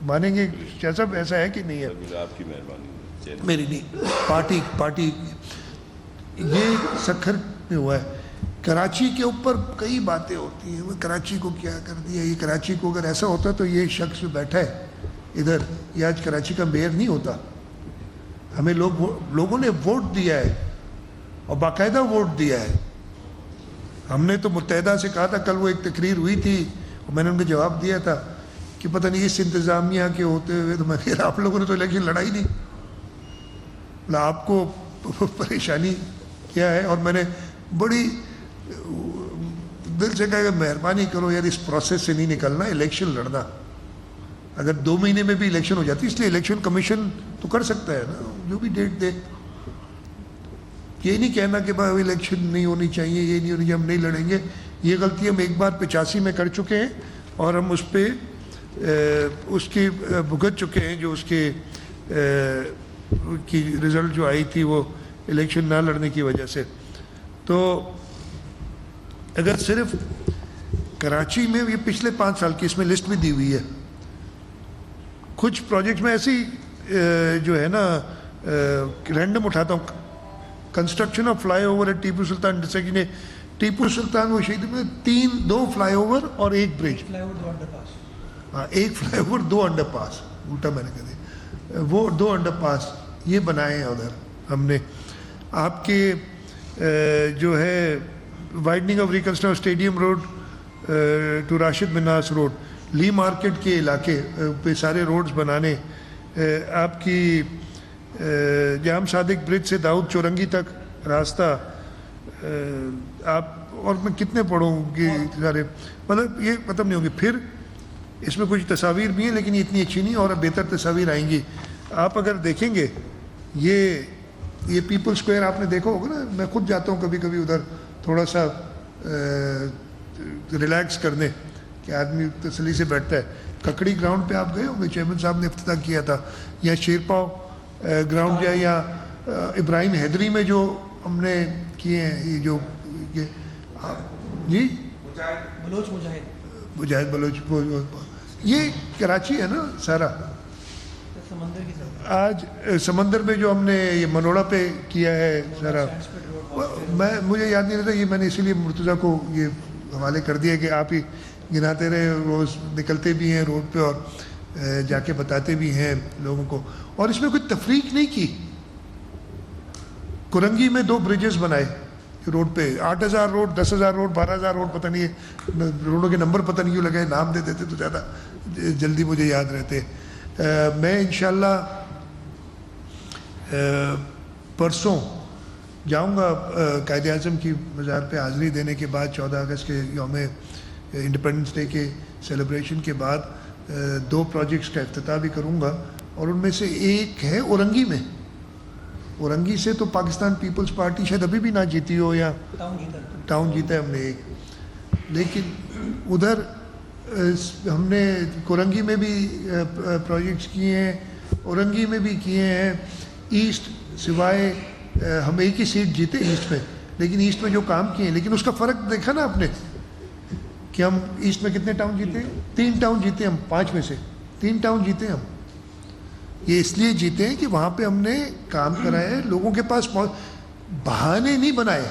Speaker 2: مانیں گے شاہ صاحب ایسا ہے کہ نہیں ہے؟
Speaker 4: آپ کی مہربانی,
Speaker 2: میری نہیں, پارٹی یہ سکھر میں ہوا ہے. کراچی کے اوپر کئی باتیں ہوتی ہیں, وہ کراچی کو کیا کر دیا, یہ کراچی کو اگر ایسا ہوتا تو یہ شخص بیٹھا ہے ادھر یہ آج کراچی کا میئر نہیں ہوتا. ہمیں لوگوں نے ووٹ دیا ہے اور باقاعدہ ووٹ دیا ہے. ہم نے تو متحدہ سے کہا تھا, کل وہ ایک تقریر ہوئی تھی اور میں نے ان کو جواب دیا تھا کہ پتہ نہیں اس انتظامیہ کے ہوتے ہوئے تو میں کہہ رہا آپ لوگوں نے تو الیکشن لڑائی نہیں, مطلب آپ کو پریشانی کیا ہے. اور میں نے بڑی دل سے کہا کہ مہربانی کرو یار اس پروسیس سے نہیں نکلنا, الیکشن لڑنا. اگر 2 مہینے میں بھی الیکشن ہو جاتی, اس لیے الیکشن کمیشن تو کر سکتا ہے نا, جو بھی ڈیٹ دے. یہ نہیں کہنا کہ بھائی الیکشن نہیں ہونی چاہیے, یہ نہیں ہونی چاہیے, ہم نہیں لڑیں گے. یہ غلطی ہم ایک بار 85 میں کر چکے ہیں اور ہم اس پہ اس کی بھگت چکے ہیں, جو اس کے کی رزلٹ جو آئی تھی وہ الیکشن نہ لڑنے کی وجہ سے. تو اگر صرف کراچی میں یہ پچھلے 5 سال کی اس میں لسٹ بھی دی ہوئی ہے, کچھ پروجیکٹس میں ایسی جو ہے نا رینڈم اٹھاتا ہوں. Construction of flyover at Tipu Sultan, جیسے کہ ٹیپو سلطان وہ شہید میں 2 فلائی اوور اور 1 برج, ہاں 1 فلائی اوور 2 انڈر پاس, الٹا میں نے کہہ دیا, وہ 2 انڈر پاس یہ بنائے ہیں ادھر ہم نے. آپ کے جو ہے widening of reconstruction stadium road to Rashid Minhas road, Lea market کے علاقے پہ سارے روڈز بنانے. آپ کی جام صادق برج سے داؤد چورنگی تک راستہ آپ اور میں کتنے پڑھوں کہ سارے مطلب یہ ختم نہیں ہوں گے. پھر اس میں کچھ تصاویر بھی ہیں لیکن یہ اتنی اچھی نہیں اور اب بہتر تصاویر آئیں گی. آپ اگر دیکھیں گے یہ پیپل اسکوائر آپ نے دیکھا ہوگا نا, میں خود جاتا ہوں کبھی کبھی ادھر تھوڑا سا ریلیکس کرنے کہ آدمی تسلی سے بیٹھتا ہے. ککڑی گراؤنڈ پہ آپ گئے ہوں گے, چیئرمین صاحب نے افتتاح کیا تھا. یا شیرپاؤ گراؤنڈ جو ہے, یا ابراہیم حیدری میں جو ہم نے کیے ہیں یہ جو جی مجاہد بلوچ, یہ کراچی ہے نا سارا. آج سمندر میں جو ہم نے یہ منوڑا پہ کیا ہے سارا, مجھے یاد نہیں رہتا, یہ میں نے اسی لیے مرتضیٰ کو یہ حوالے کر دیا کہ آپ ہی گناتے رہے, روز نکلتے بھی ہیں روڈ پہ اور جا کے بتاتے بھی ہیں لوگوں کو. اور اس میں کوئی تفریق نہیں کی. کرنگی میں 2 برجز بنائے روڈ پہ, 8,000 روڈ, 10,000 روڈ, 12,000 روڈ, پتہ نہیں ہے روڈوں کے نمبر پتہ نہیں کیوں لگائے, نام دے دیتے تو زیادہ جلدی مجھے یاد رہتے. میں انشاءاللہ پرسوں جاؤں گا قائد اعظم کی مزار پہ حاضری دینے کے بعد, 14 اگست کے یوم انڈیپینڈنس ڈے کے سیلیبریشن کے بعد 2 پروجیکٹس کا افتتاح بھی کروں گا. اور ان میں سے ایک ہے اورنگی میں. اورنگی سے تو پاکستان پیپلز پارٹی شاید ابھی بھی نہ جیتی ہو, یا ٹاؤن جیتا ہے ہم نے ایک, لیکن ادھر ہم نے کورنگی میں بھی پروجیکٹس کیے ہیں, اورنگی میں بھی کیے ہیں. ایسٹ سوائے ہم ایک ہی سیٹ جیتے ایسٹ میں, لیکن ایسٹ میں جو کام کیے ہیں, لیکن اس کا فرق دیکھا نا آپ نے کہ ہم ایسٹ میں کتنے ٹاؤن جیتے ہیں, 3 ٹاؤن جیتے ہم, 5 میں سے 3 ٹاؤن جیتے ہم. یہ اس لیے جیتے ہیں کہ وہاں پہ ہم نے کام کرائے, لوگوں کے پاس بہانے نہیں بنائے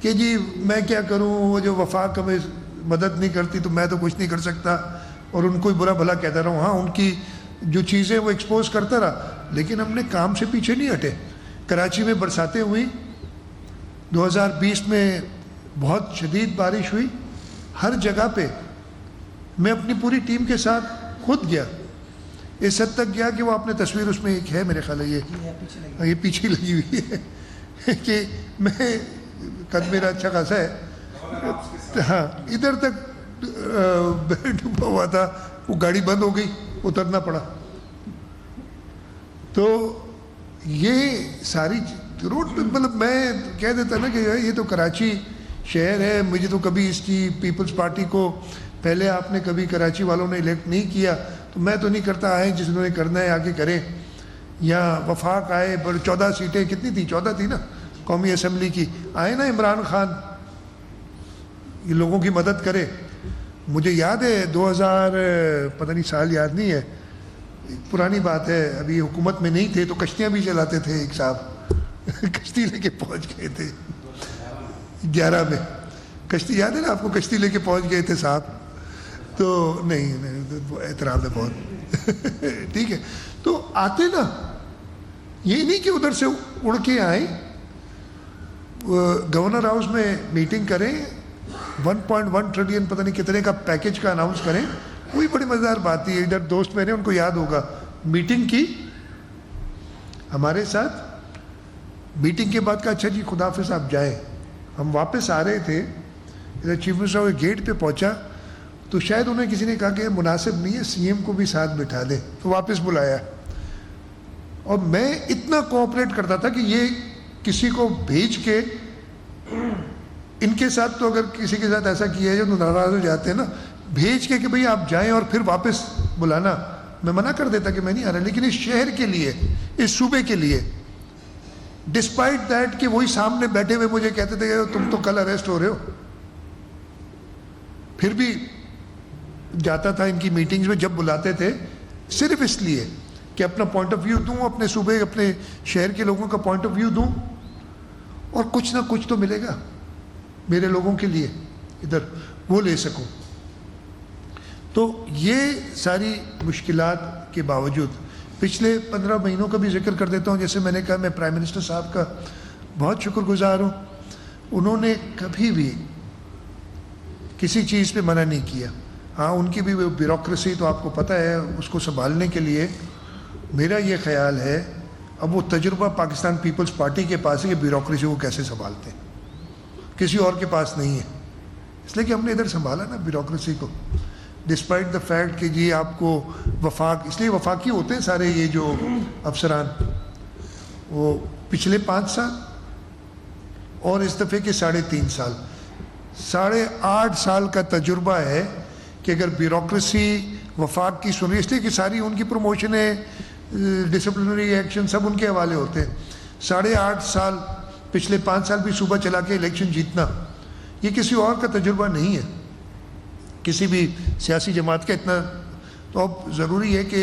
Speaker 2: کہ جی میں کیا کروں, وہ جو وفاق ہمیں مدد نہیں کرتی تو میں تو کچھ نہیں کر سکتا, اور ان کو ہی برا بھلا کہتا رہا ہوں. ہاں ان کی جو چیزیں وہ ایکسپوز کرتا رہا, لیکن ہم نے کام سے پیچھے نہیں ہٹے. کراچی میں برساتیں ہوئی, 2020 میں بہت شدید بارش ہوئی, ہر جگہ پہ میں اپنی پوری ٹیم کے ساتھ خود گیا. اس حد تک گیا کہ وہ اپنے تصویر اس میں ایک ہے میرے خیال ہے, یہ پیچھے لگی ہوئی ہے کہ میں قد میرا اچھا خاصا ہے, ہاں ادھر تک ڈوبا ہوا تھا, وہ گاڑی بند ہو گئی, اترنا پڑا. تو یہ ساری روڈ مطلب میں کہہ دیتا نا کہ یہ تو کراچی شہر ہے, مجھے تو کبھی اس کی پیپلز پارٹی کو پہلے آپ نے کبھی کراچی والوں نے الیکٹ نہیں کیا, تو میں تو نہیں کرتا, آئے جس نے کرنا ہے آگے کریں. یا وفاق آئے, 14 سیٹیں کتنی تھی, 14 تھی نا قومی اسمبلی کی, آئے نا عمران خان یہ لوگوں کی مدد کرے. مجھے یاد ہے 2000 پتہ نہیں سال یاد نہیں ہے, پرانی بات ہے, ابھی حکومت میں نہیں تھے تو کشتیاں بھی چلاتے تھے ایک صاحب, کشتی لے کے پہنچ گئے تھے 11 میں, کشتی یاد ہے نا آپ کو, کشتی لے کے پہنچ گئے تھے صاحب. تو نہیں احترام ہے بہت ٹھیک ہے. تو آتے نا, یہ نہیں کہ ادھر سے اڑ کے آئیں, گورنر ہاؤس میں میٹنگ کریں, 1.1 ٹریلین پتہ نہیں کتنے کا پیکج کا اناؤنس کریں, وہی بڑی مزیدار بات تھی. ادھر دوست میرے ان کو یاد ہوگا, میٹنگ کی ہمارے ساتھ, میٹنگ کے بعد کہا اچھا جی خدا حافظ آپ جائیں. ہم واپس آ رہے تھے, ادھر چیف منسٹر گیٹ پہ پہنچا تو شاید انہیں کسی نے کہا کہ مناسب نہیں ہے, سی ایم کو بھی ساتھ بٹھا دیں, تو واپس بلایا. اور میں اتنا کوآپریٹ کرتا تھا کہ یہ کسی کو بھیج کے, ان کے ساتھ تو اگر کسی کے ساتھ ایسا کیا ہے جو ناراض ہو جاتے ہیں نا, بھیج کے کہ بھئی آپ جائیں اور پھر واپس بلانا, میں منع کر دیتا کہ میں نہیں آ رہا. لیکن اس شہر کے لیے, اس صوبے کے لیے, ڈسپائٹ دیٹ کہ وہی سامنے بیٹھے ہوئے مجھے کہتے تھے کہ تم تو کل اریسٹ ہو رہے ہو, پھر بھی جاتا تھا ان کی میٹنگز میں جب بلاتے تھے, صرف اس لیے کہ اپنا پوائنٹ آف ویو دوں, اپنے صوبے اپنے شہر کے لوگوں کا پوائنٹ آف ویو دوں, اور کچھ نہ کچھ تو ملے گا میرے لوگوں کے لیے ادھر, وہ لے سکوں. تو یہ ساری مشکلات کے باوجود پچھلے 15 مہینوں کا بھی ذکر کر دیتا ہوں. جیسے میں نے کہا, میں پرائم منسٹر صاحب کا بہت شکر گزار ہوں, انہوں نے کبھی بھی کسی چیز پہ منع نہیں کیا. ہاں ان کی بھی بیوروکریسی تو آپ کو پتہ ہے, اس کو سنبھالنے کے لیے میرا یہ خیال ہے اب وہ تجربہ پاکستان پیپلز پارٹی کے پاس ہے کہ بیوروکریسی کو کیسے سنبھالتے ہیں, کسی اور کے پاس نہیں ہے. اس لیے کہ ہم نے ادھر سنبھالا نا بیوروکریسی کو, ڈسپائٹ دا فیکٹ کہ جی آپ کو وفاق, اس لیے وفاقی ہوتے ہیں سارے یہ جو افسران, وہ پچھلے 5 سال اور اس دفعے کے 3.5 سال, 8.5 سال کا تجربہ ہے کہ اگر بیوروکریسی وفاق کی سنی, اس لیے کہ ساری ان کی پروموشنیں, ڈسپلنری ایکشن سب ان کے حوالے ہوتے ہیں. 8.5 سال, پچھلے 5 سال بھی صوبہ چلا کے الیکشن جیتنا, یہ کسی اور کا تجربہ نہیں ہے کسی بھی سیاسی جماعت کا اتنا. تو اب ضروری ہے کہ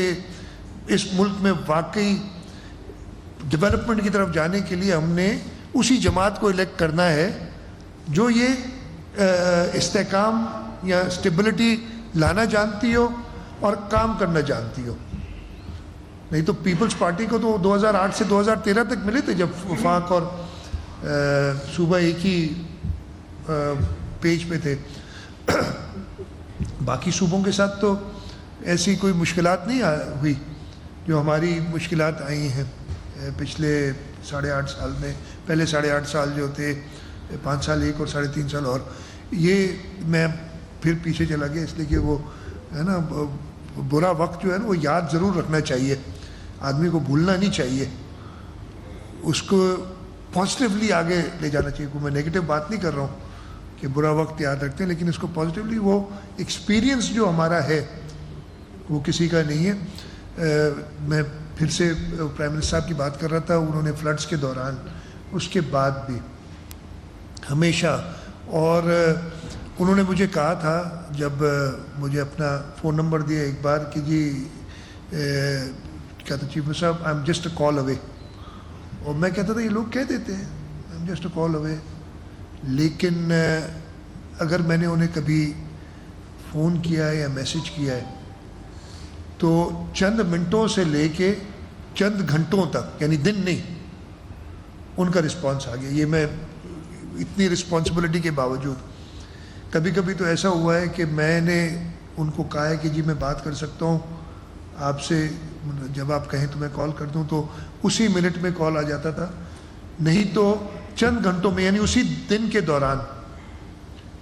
Speaker 2: اس ملک میں واقعی ڈیولپمنٹ کی طرف جانے کے لیے ہم نے اسی جماعت کو الیکٹ کرنا ہے جو یہ استحکام یا اسٹیبلٹی لانا جانتی ہو اور کام کرنا جانتی ہو. نہیں تو پیپلز پارٹی کو تو 2008 سے 2013 تک ملے تھے جب وفاق اور صوبہ ایک ہی پیج پہ تھے. باقی صوبوں کے ساتھ تو ایسی کوئی مشکلات نہیں ہوئی جو ہماری مشکلات آئی ہیں پچھلے 8.5 سال میں. پہلے 8.5 سال جو تھے, 5 سال ایک اور 3.5 سال اور, یہ میں پھر پیچھے چلا گیا اس لیے کہ وہ ہے نا برا وقت جو ہے نا وہ یاد ضرور رکھنا چاہیے, آدمی کو بھولنا نہیں چاہیے, اس کو پازیٹیولی آگے لے جانا چاہیے. میں نیگیٹو بات نہیں کر رہا ہوں کہ برا وقت یاد رکھتے ہیں, لیکن اس کو پازیٹیولی, وہ ایکسپیرینس جو ہمارا ہے وہ کسی کا نہیں ہے. میں پھر سے پرائم منسٹر صاحب کی بات کر رہا تھا, انہوں نے فلڈس کے دوران, اس کے بعد بھی ہمیشہ, اور انہوں نے مجھے کہا تھا جب مجھے اپنا فون نمبر دیا ایک بار کہ جی کہتا چیف منسٹر صاحب آئی ایم جسٹ اے کال اوے, اور میں کہتا تھا یہ لوگ کہہ دیتے ہیں آئی ایم جسٹ اے کال اوے, لیکن اگر میں نے انہیں کبھی فون کیا ہے یا میسج کیا ہے تو چند منٹوں سے لے کے چند گھنٹوں تک, یعنی دن نہیں, ان کا رسپانس آ گیا. یہ میں اتنی رسپانسبلٹی کے باوجود, کبھی کبھی تو ایسا ہوا ہے کہ میں نے ان کو کہا ہے کہ جی میں بات کر سکتا ہوں آپ سے, جب آپ کہیں تو میں کال کر دوں, تو اسی منٹ میں کال آ جاتا تھا, نہیں تو چند گھنٹوں میں, یعنی اسی دن کے دوران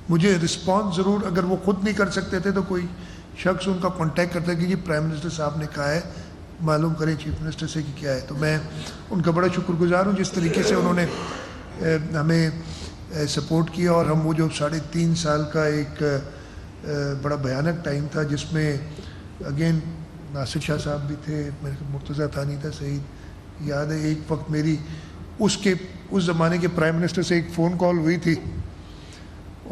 Speaker 2: مجھے رسپانس ضرور. اگر وہ خود نہیں کر سکتے تھے تو کوئی شخص ان کا کانٹیکٹ کرتا ہے کہ جی پرائم منسٹر صاحب نے کہا ہے معلوم کریں چیف منسٹر سے کہ کیا ہے. تو میں ان کا بڑا شکر گزار ہوں جس طریقے سے انہوں نے ہمیں سپورٹ کیا, اور ہم وہ جو 3.5 سال کا ایک بڑا بھیانک ٹائم تھا جس میں اگین ناصر شاہ صاحب بھی تھے, میرے مرتضیٰ ثانی تھا, صحیح یاد ہے. ایک وقت میری اس زمانے کے پرائم منسٹر سے ایک فون کال ہوئی تھی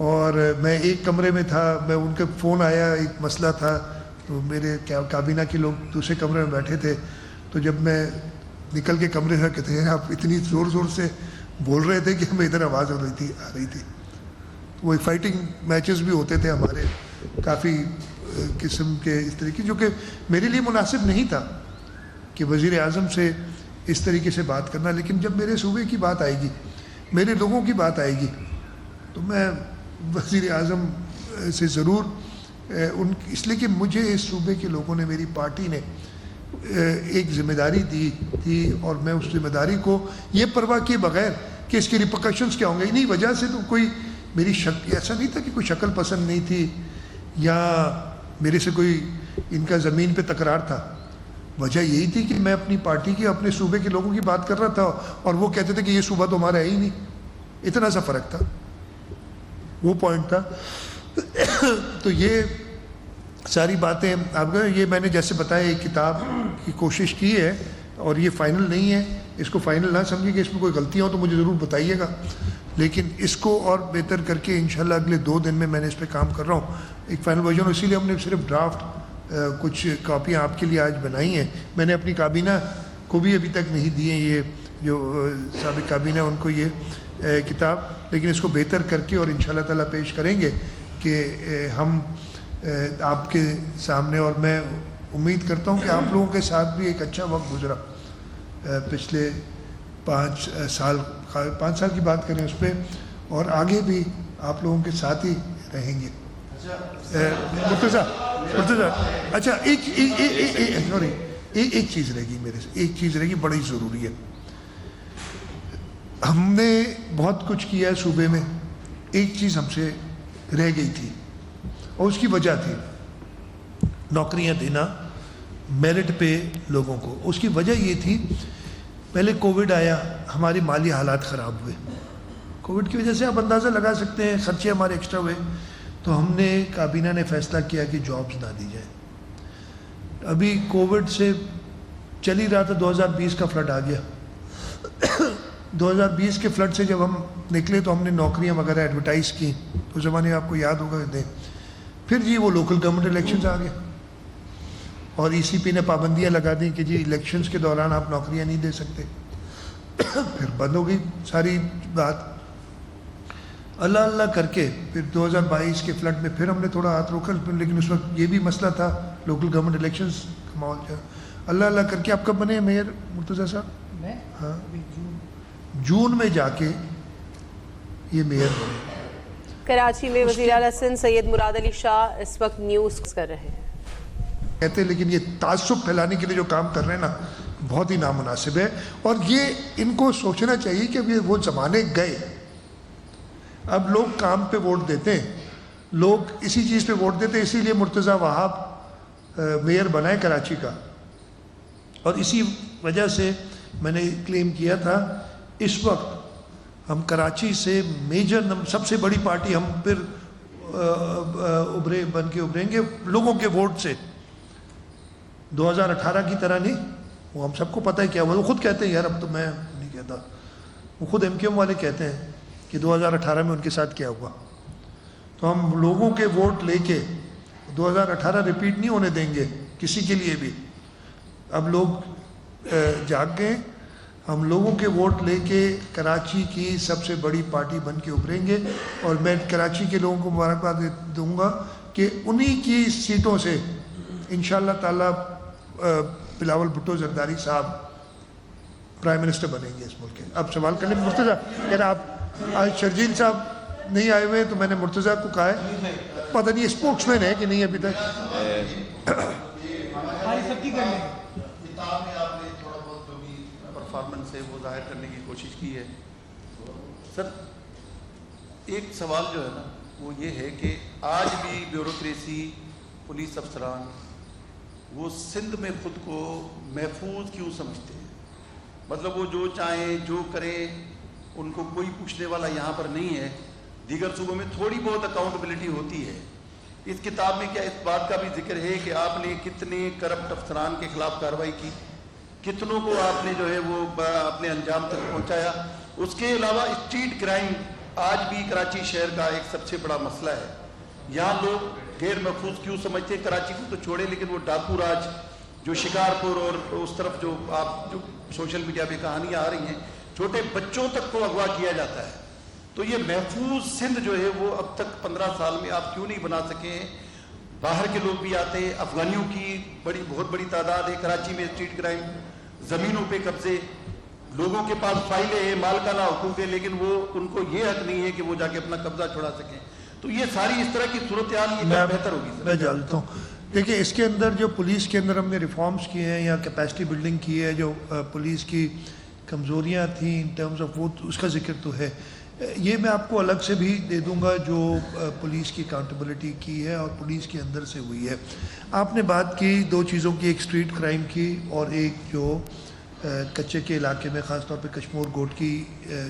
Speaker 2: اور میں ایک کمرے میں تھا, میں ان کا فون آیا, ایک مسئلہ تھا, تو میرے کابینہ کے لوگ دوسرے کمرے میں بیٹھے تھے, تو جب میں نکل کے کمرے سے کہتے ہیں آپ اتنی زور زور سے بول رہے تھے کہ ہمیں ادھر آواز آ رہی تھی. وہ فائٹنگ میچز بھی ہوتے تھے ہمارے کافی قسم کے اس طریقے, جو کہ میرے لیے مناسب نہیں تھا کہ وزیر اعظم سے اس طریقے سے بات کرنا. لیکن جب میرے صوبے کی بات آئے گی, میرے لوگوں کی بات آئے گی, تو میں وزیر اعظم سے ضرور اس لیے کہ مجھے اس صوبے کے لوگوں نے, میری پارٹی نے ایک ذمہ داری دی تھی, اور میں اس ذمہ داری کو یہ پرواہ کیے بغیر کہ اس کی ریپرکشنز کیا ہوں گے, انہی وجہ سے تو کوئی میری ایسا نہیں تھا کہ کوئی شکل پسند نہیں تھی یا میرے سے کوئی ان کا زمین پہ تکرار تھا. وجہ یہی تھی کہ میں اپنی پارٹی کی, اپنے صوبے کے لوگوں کی بات کر رہا تھا, اور وہ کہتے تھے کہ یہ صوبہ تو ہمارا ہے ہی نہیں. اتنا سا فرق تھا, وہ پوائنٹ تھا. تو یہ ساری باتیں آپ کو, یہ میں نے جیسے بتایا ایک کتاب کی کوشش کی ہے, اور یہ فائنل نہیں ہے, اس کو فائنل نہ سمجھیے کہ اس میں کوئی غلطیاں ہوں تو مجھے ضرور بتائیے گا, لیکن اس کو اور بہتر کر کے انشاءاللہ اگلے 2 دن میں نے اس پہ کام کر رہا ہوں, ایک فائنل ورژن. اسی لیے ہم نے صرف ڈرافٹ کچھ کاپیاں آپ کے لیے آج بنائی ہیں. میں نے اپنی کابینہ کو بھی ابھی تک نہیں دی ہیں یہ جو سابق کابینہ ان کو یہ کتاب, لیکن اس کو بہتر کر کے اور انشاءاللہ تعالیٰ پیش کریں گے کہ ہم آپ کے سامنے. اور میں امید کرتا ہوں کہ آپ لوگوں کے ساتھ بھی ایک اچھا وقت گزرا پچھلے 5 سال کی بات کریں اس پہ, اور آگے بھی آپ لوگوں کے ساتھ ہی رہیں گے. مرتضیٰ اچھا ایک سوری ایک چیز رہ گئی میرے سے، ایک چیز رہ گئی بڑی ضروری ہے. ہم نے بہت کچھ کیا ہے صوبے میں، ایک چیز ہم سے رہ گئی تھی اور اس کی وجہ تھی نوکریاں دینا میرٹ پہ لوگوں کو. اس کی وجہ یہ تھی پہلے کووڈ آیا، ہماری مالی حالات خراب ہوئے. کووڈ کی وجہ سے آپ اندازہ لگا سکتے ہیں خرچے ہمارے ایکسٹرا ہوئے. تو ہم نے کابینہ نے فیصلہ کیا کہ جابز نہ دی جائیں. ابھی کووڈ سے چل ہی رہا تھا، 2020 کا فلڈ آ گیا. 2020 کے فلڈ سے جب ہم نکلے تو ہم نے نوکریاں وغیرہ ایڈورٹائز کی. اس زمانے میں آپ کو یاد ہوگا دیں. پھر جی وہ لوکل گورنمنٹ الیکشنز آ گئے اور ای سی پی نے پابندیاں لگا دیں کہ جی الیکشنز کے دوران آپ نوکریاں نہیں دے سکتے. پھر بند ہو گئی ساری بات. اللہ اللہ کر کے پھر 2022 کے فلڈ میں پھر ہم نے تھوڑا ہاتھ روکا، لیکن اس وقت یہ بھی مسئلہ تھا لوکل گورنمنٹ الیکشنز کا ماحول جو. اللہ اللہ کر کے آپ کب بنے میئر مرتضیٰ صاحب؟
Speaker 3: میں
Speaker 2: ہاں
Speaker 3: ابھی
Speaker 2: جون میں جا کے یہ میئر بنے.
Speaker 1: کراچی میں وزیر اعلیٰ سندھ سید مراد علی شاہ اس وقت نیوز کر رہے ہیں.
Speaker 2: کہتے ہیں لیکن یہ تعصب پھیلانے کے لیے جو کام کر رہے ہیں نا بہت ہی نامناسب ہے. اور یہ ان کو سوچنا چاہیے کہ اب وہ زمانے گئے. اب لوگ کام پہ ووٹ دیتے ہیں، لوگ اسی چیز پہ ووٹ دیتے ہیں. اسی لیے مرتضیٰ وہاب میئر بنائے کراچی کا. اور اسی وجہ سے میں نے کلیم کیا تھا اس وقت ہم کراچی سے میجر سب سے بڑی پارٹی ہم پھر ابھریں گے لوگوں کے ووٹ سے. 2018 کی طرح نہیں. وہ ہم سب کو پتہ ہے کیا ہوا. وہ خود کہتے ہیں یار اب تو میں نہیں کہتا، وہ خود ایم کیو ایم والے کہتے ہیں کہ 2018 میں ان کے ساتھ کیا ہوا. تو ہم لوگوں کے ووٹ لے کے 2018 ریپیٹ نہیں ہونے دیں گے کسی کے لیے بھی. اب لوگ جاگ گئے. ہم لوگوں کے ووٹ لے کے کراچی کی سب سے بڑی پارٹی بن کے ابھریں گے. اور میں کراچی کے لوگوں کو مبارکباد دوں گا کہ انہی کی سیٹوں سے انشاءاللہ تعالیٰ بلاول بھٹو زرداری صاحب پرائم منسٹر بنیں گے اس ملک کے. اب سوال کرنے میں مرتضیٰ یار آپ آج شرجیل صاحب نہیں آئے ہوئے تو میں نے مرتضیٰ کو کہا ہے، پتہ نہیں اسپوکس مین ہے کہ نہیں ابھی تک.
Speaker 3: سب کی کر لیں گے.
Speaker 4: کتاب میں آپ نے تھوڑا بہت جو بھی پرفارمنس ہے وہ ظاہر کرنے کی کوشش کی ہے. سر ایک سوال جو ہے نا وہ یہ ہے کہ آج بھی بیوروکریسی، پولیس افسران وہ سندھ میں خود کو محفوظ کیوں سمجھتے ہیں؟ مطلب وہ جو چاہیں جو کریں، ان کو کوئی پوچھنے والا یہاں پر نہیں ہے. دیگر صوبوں میں تھوڑی بہت اکاؤنٹیبلٹی ہوتی ہے. اس کتاب میں کیا اس بات کا بھی ذکر ہے کہ آپ نے کتنے کرپٹ افسران کے خلاف کارروائی کی، کتنوں کو آپ نے جو ہے وہ اپنے انجام تک پہنچایا؟ اس کے علاوہ اسٹریٹ کرائم آج بھی کراچی شہر کا ایک سب سے بڑا مسئلہ ہے. یہاں لوگ غیر محفوظ کیوں سمجھتے ہیں؟ کراچی کو تو چھوڑے، لیکن وہ ڈاکو راج جو شکارپور اور اس طرف جو آپ جو سوشل میڈیا پہ کہانیاں آ رہی ہیں، چھوٹے بچوں تک کو اغوا کیا جاتا ہے. تو یہ محفوظ سندھ جو ہے وہ اب تک 15 سال میں آپ کیوں نہیں بنا سکے ہیں؟ باہر کے لوگ بھی آتے ہیں، افغانیوں کی بہت بڑی تعداد ہے کراچی میں. اسٹریٹ کرائم، زمینوں پہ قبضے، لوگوں کے پاس فائلیں ہیں، مالکانہ حقوق ہے، لیکن وہ ان کو یہ حق نہیں ہے کہ وہ جا کے اپنا قبضہ چھڑا سکیں. تو یہ ساری اس طرح کی صورتحال یہ بہتر ہوگی.
Speaker 2: میں جانتا ہوں. دیکھیں اس کے اندر جو پولیس کے اندر ہم نے ریفارمز کیے ہیں یا کیپیسٹی بلڈنگ کی ہے، جو پولیس کی کمزوریاں تھیں ان ٹرمز آف وہ اس کا ذکر تو ہے. یہ میں آپ کو الگ سے بھی دے دوں گا جو پولیس کی اکاؤنٹیبلٹی کی ہے اور پولیس کے اندر سے ہوئی ہے. آپ نے بات کی دو چیزوں کی، ایک اسٹریٹ کرائم کی اور ایک جو کچے کے علاقے میں خاص طور پہ کشمور گوٹ کی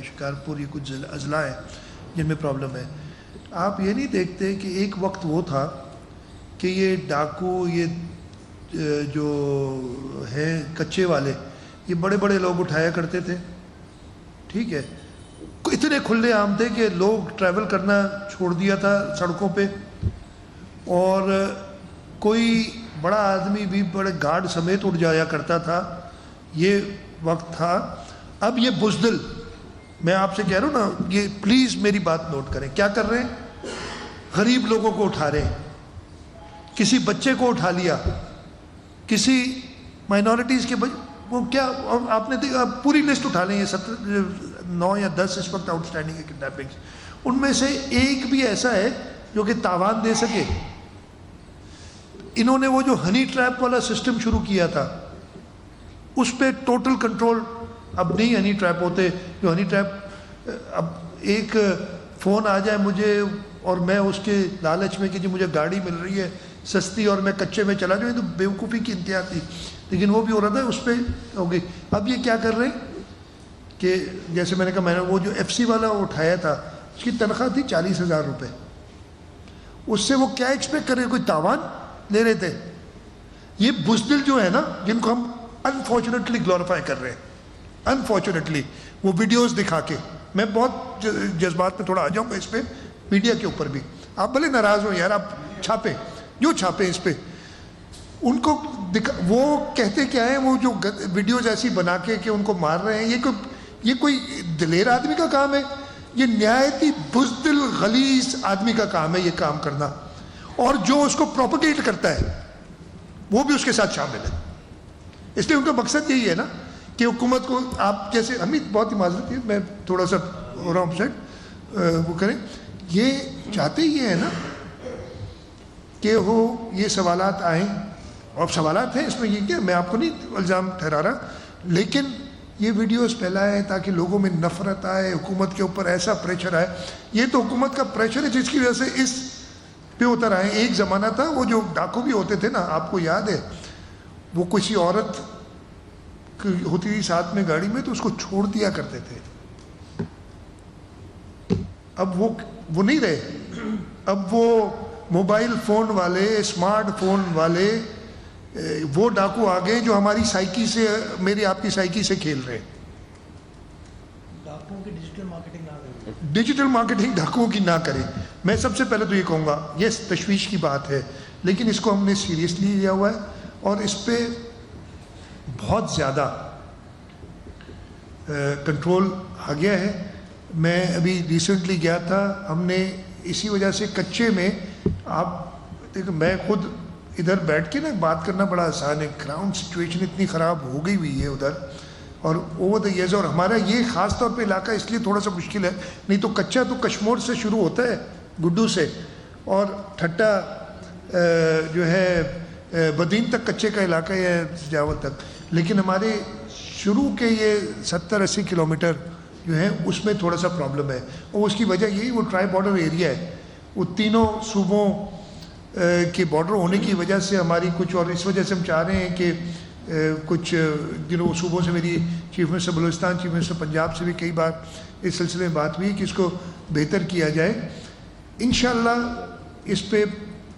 Speaker 2: شکارپور یہ کچھ اضلاع ہیں جن میں پرابلم ہے. آپ یہ نہیں دیکھتے کہ ایک وقت وہ تھا کہ یہ ڈاکو یہ جو ہیں کچے والے یہ بڑے بڑے لوگ اٹھایا کرتے تھے. ٹھیک ہے، اتنے کھلے عام تھے کہ لوگ ٹریول کرنا چھوڑ دیا تھا سڑکوں پہ، اور کوئی بڑا آدمی بھی بڑے گارڈ سمیت اٹھ جایا کرتا تھا. یہ وقت تھا. اب یہ بزدل، میں آپ سے کہہ رہا ہوں نا، یہ پلیز میری بات نوٹ کریں. کیا کر رہے ہیں؟ غریب لوگوں کو اٹھا رہے ہیں. کسی بچے کو اٹھا لیا، کسی مائنورٹیز کے وہ کیا آپ نے دیکھا، پوری لسٹ اٹھا لیں. یہ 9 یا 10 اس وقت آؤٹ اسٹینڈنگ ہے کڈنیپنگس. ان میں سے ایک بھی ایسا ہے جو کہ تاوان دے سکے. انہوں نے وہ جو ہنی ٹریپ والا سسٹم شروع کیا تھا اس پہ ٹوٹل کنٹرول اب نہیں ہنی ٹریپ ہوتے. جو ہنی ٹریپ اب ایک فون آ جائے مجھے اور میں اس کے لالچ میں کہ جی مجھے گاڑی مل رہی ہے سستی اور میں کچے میں چلا جاؤں, تو بیوقوفی کی انتہا تھی, لیکن وہ بھی ہو رہا تھا اس پہ ہو گئی. اب یہ کیا کر رہے ہیں کہ جیسے میں نے کہا میں نے وہ جو ایف سی والا اٹھایا تھا اس کی تنخواہ تھی 40,000 روپے, اس سے وہ کیا ایکسپیکٹ کر رہے, کوئی تاوان لے رہے تھے. یہ بزدل جو ہے نا جن کو ہم انفارچونیٹلی گلوریفائی کر رہے ہیں, انفارچونیٹلی وہ ویڈیوز دکھا کے, میں بہت جذبات میں تھوڑا آ جاؤں گا اس پہ, میڈیا کے اوپر بھی آپ بھلے ناراض ہو یار, آپ چھاپیں جو چھاپیں اس پہ, ان کو وہ کہتے کیا ہے, وہ جو ویڈیوز ایسی بنا کے کہ ان کو مار رہے ہیں, یہ کوئی دلیر آدمی کا کام ہے؟ یہ نہایتی بزدل غلیظ آدمی کا کام ہے یہ کام کرنا, اور جو اس کو پروپیگیٹ کرتا ہے وہ بھی اس کے ساتھ شامل ہے. اس لیے ان کا مقصد یہی ہے نا کہ حکومت کو آپ جیسے ہمیں بہت ہی معذرت ہے میں تھوڑا سا ہو رہا ہوں اپسیٹ, وہ کریں, یہ چاہتے یہ ہے نا کہ وہ یہ سوالات آئیں, اور سوالات ہیں اس میں, یہ کیا میں آپ کو نہیں الزام ٹھہرا رہا, لیکن یہ ویڈیوز پھیلائے تاکہ لوگوں میں نفرت آئے, حکومت کے اوپر ایسا پریشر آئے. یہ تو حکومت کا پریشر ہے جس کی وجہ سے اس پہ اتر آئے. ایک زمانہ تھا وہ جو ڈاکو بھی ہوتے تھے نا, آپ کو یاد ہے, وہ کسی عورت ہوتی تھی ساتھ میں گاڑی میں تو اس کو چھوڑ دیا کرتے تھے. اب وہ نہیں رہے, اب وہ موبائل فون والے, اسمارٹ فون والے وہ ڈاکو آ گئے جو ہماری سائیکی سے, میری آپ کی سائیکی سے کھیل رہے ہیں.
Speaker 3: ڈاکوؤں کی ڈیجیٹل مارکیٹنگ نہ کریں,
Speaker 2: ڈیجیٹل مارکیٹنگ ڈاکوؤں کی نہ کریں. میں سب سے پہلے تو یہ کہوں گا یہ تشویش کی بات ہے, لیکن اس کو ہم نے سیریسلی لیا ہوا ہے اور اس پہ بہت زیادہ کنٹرول آ گیا ہے. میں ابھی ریسنٹلی گیا تھا, ہم نے اسی وجہ سے کچے میں, آپ دیکھو میں خود ادھر بیٹھ کے نا بات کرنا بڑا آسان ہے, گراؤنڈ سچویشن اتنی خراب ہو گئی ہوئی ہے ادھر, اور اوور دا ایئرز, اور ہمارا یہ خاص طور پہ علاقہ اس لیے تھوڑا سا مشکل ہے, نہیں تو کچا تو کشمور سے شروع ہوتا ہے, گڈو سے, اور ٹھٹا جو ہے بدین تک کچے کا علاقہ ہے, سجاوت تک, لیکن ہمارے شروع کے یہ 70-80 کلومیٹر جو ہیں اس میں تھوڑا سا پرابلم ہے. اور اس کی وجہ یہی وہ ٹرائی بارڈر ایریا ہے, وہ تینوں صوبوں کے بارڈر ہونے کی وجہ سے ہماری کچھ, اور اس وجہ سے ہم چاہ رہے ہیں کہ کچھ جنہوں صوبوں سے میری chief minister Balochistan, chief minister Punjab سے بھی کئی بار اس سلسلے میں بات ہوئی کہ اس کو بہتر کیا جائے. انشاءاللہ اس پہ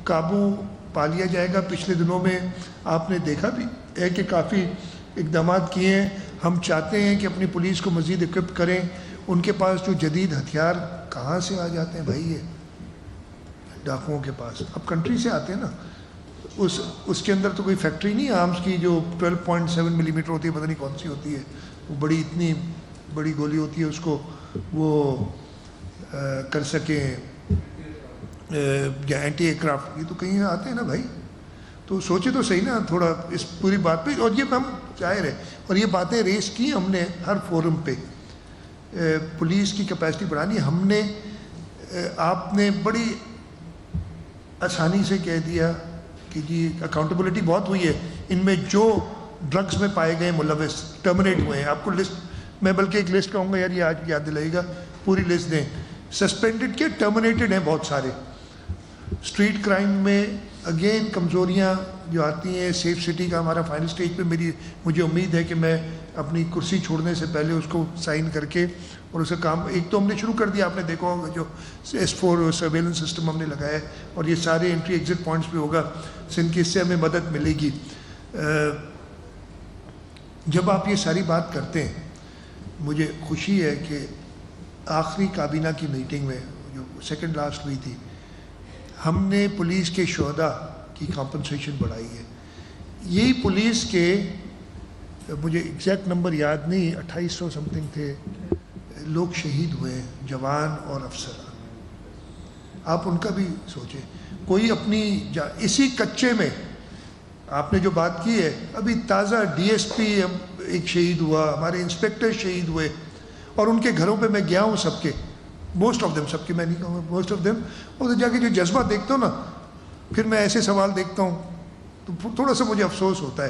Speaker 2: قابو پا لیا جائے گا. پچھلے دنوں میں آپ نے دیکھا بھی ہے کہ کافی اقدامات کیے ہیں. ہم چاہتے ہیں کہ اپنی پولیس کو مزید اکوپ کریں. ان کے پاس جو جدید ہتھیار کہاں سے آ جاتے ہیں بھائی, یہ ڈاکوؤں کے پاس اب کنٹری سے آتے ہیں نا, اس کے اندر تو کوئی فیکٹری نہیں آرمز کی جو 12.7 ملی میٹر ہوتی ہے, پتہ نہیں کون سی ہوتی ہے, وہ بڑی اتنی بڑی گولی ہوتی ہے, اس کو وہ کر سکیں یا اینٹی ایئر کرافٹ, یہ تو کہیں آتے ہیں نا بھائی. تو سوچے تو صحیح نا تھوڑا اس پوری بات پہ, اور یہ ہم ظاہر ہے, اور یہ باتیں ریس کی ہم نے ہر فورم پہ, پولیس کی کیپیسٹی بڑھانی. ہم نے, آپ نے بڑی آسانی سے کہہ دیا کہ جی اکاؤنٹیبلٹی بہت ہوئی ہے, ان میں جو ڈرگس میں پائے گئے ملوث ٹرمنیٹ ہوئے ہیں. آپ کو لسٹ میں بلکہ ایک لسٹ کہوں گا یار, یہ آج یاد دلائے گا, پوری لسٹ دیں. سسپینڈڈ کے ٹرمنیٹڈ ہیں بہت سارے. اسٹریٹ کرائم میں اگین کمزوریاں جو آتی ہیں, سیف سٹی کا ہمارا فائنل سٹیج پہ مجھے امید ہے کہ میں اپنی کرسی چھوڑنے سے پہلے اس کو سائن کر کے اور اسے کام, ایک تو ہم نے شروع کر دیا, آپ نے دیکھا ہوگا جو S4 سرویلنس سسٹم ہم نے لگایا ہے, اور یہ سارے انٹری ایگزٹ پوائنٹس پہ ہوگا, سن کی اس سے ہمیں مدد ملے گی. جب آپ یہ ساری بات کرتے ہیں, مجھے خوشی ہے کہ آخری کابینہ کی میٹنگ میں جو سیکنڈ لاسٹ ہوئی تھی, ہم نے پولیس کے شہداء کی کمپنسیشن بڑھائی ہے. یہی پولیس کے, مجھے ایگزیکٹ نمبر یاد نہیں, 2800 سم تھنگ تھے لوگ شہید ہوئے ہیں, جوان اور افسران. آپ ان کا بھی سوچیں. کوئی اپنی اسی کچے میں آپ نے جو بات کی ہے, ابھی تازہ DSP ایک شہید ہوا, ہمارے انسپیکٹر شہید ہوئے, اور ان کے گھروں پہ میں گیا ہوں, سب کے, موسٹ آف دیم, سب کے میں نہیں کہوں گا, موسٹ آف دیم. اور جا کے جو جذبہ دیکھتا ہوں نا, پھر میں ایسے سوال دیکھتا ہوں تو تھوڑا سا مجھے افسوس ہوتا ہے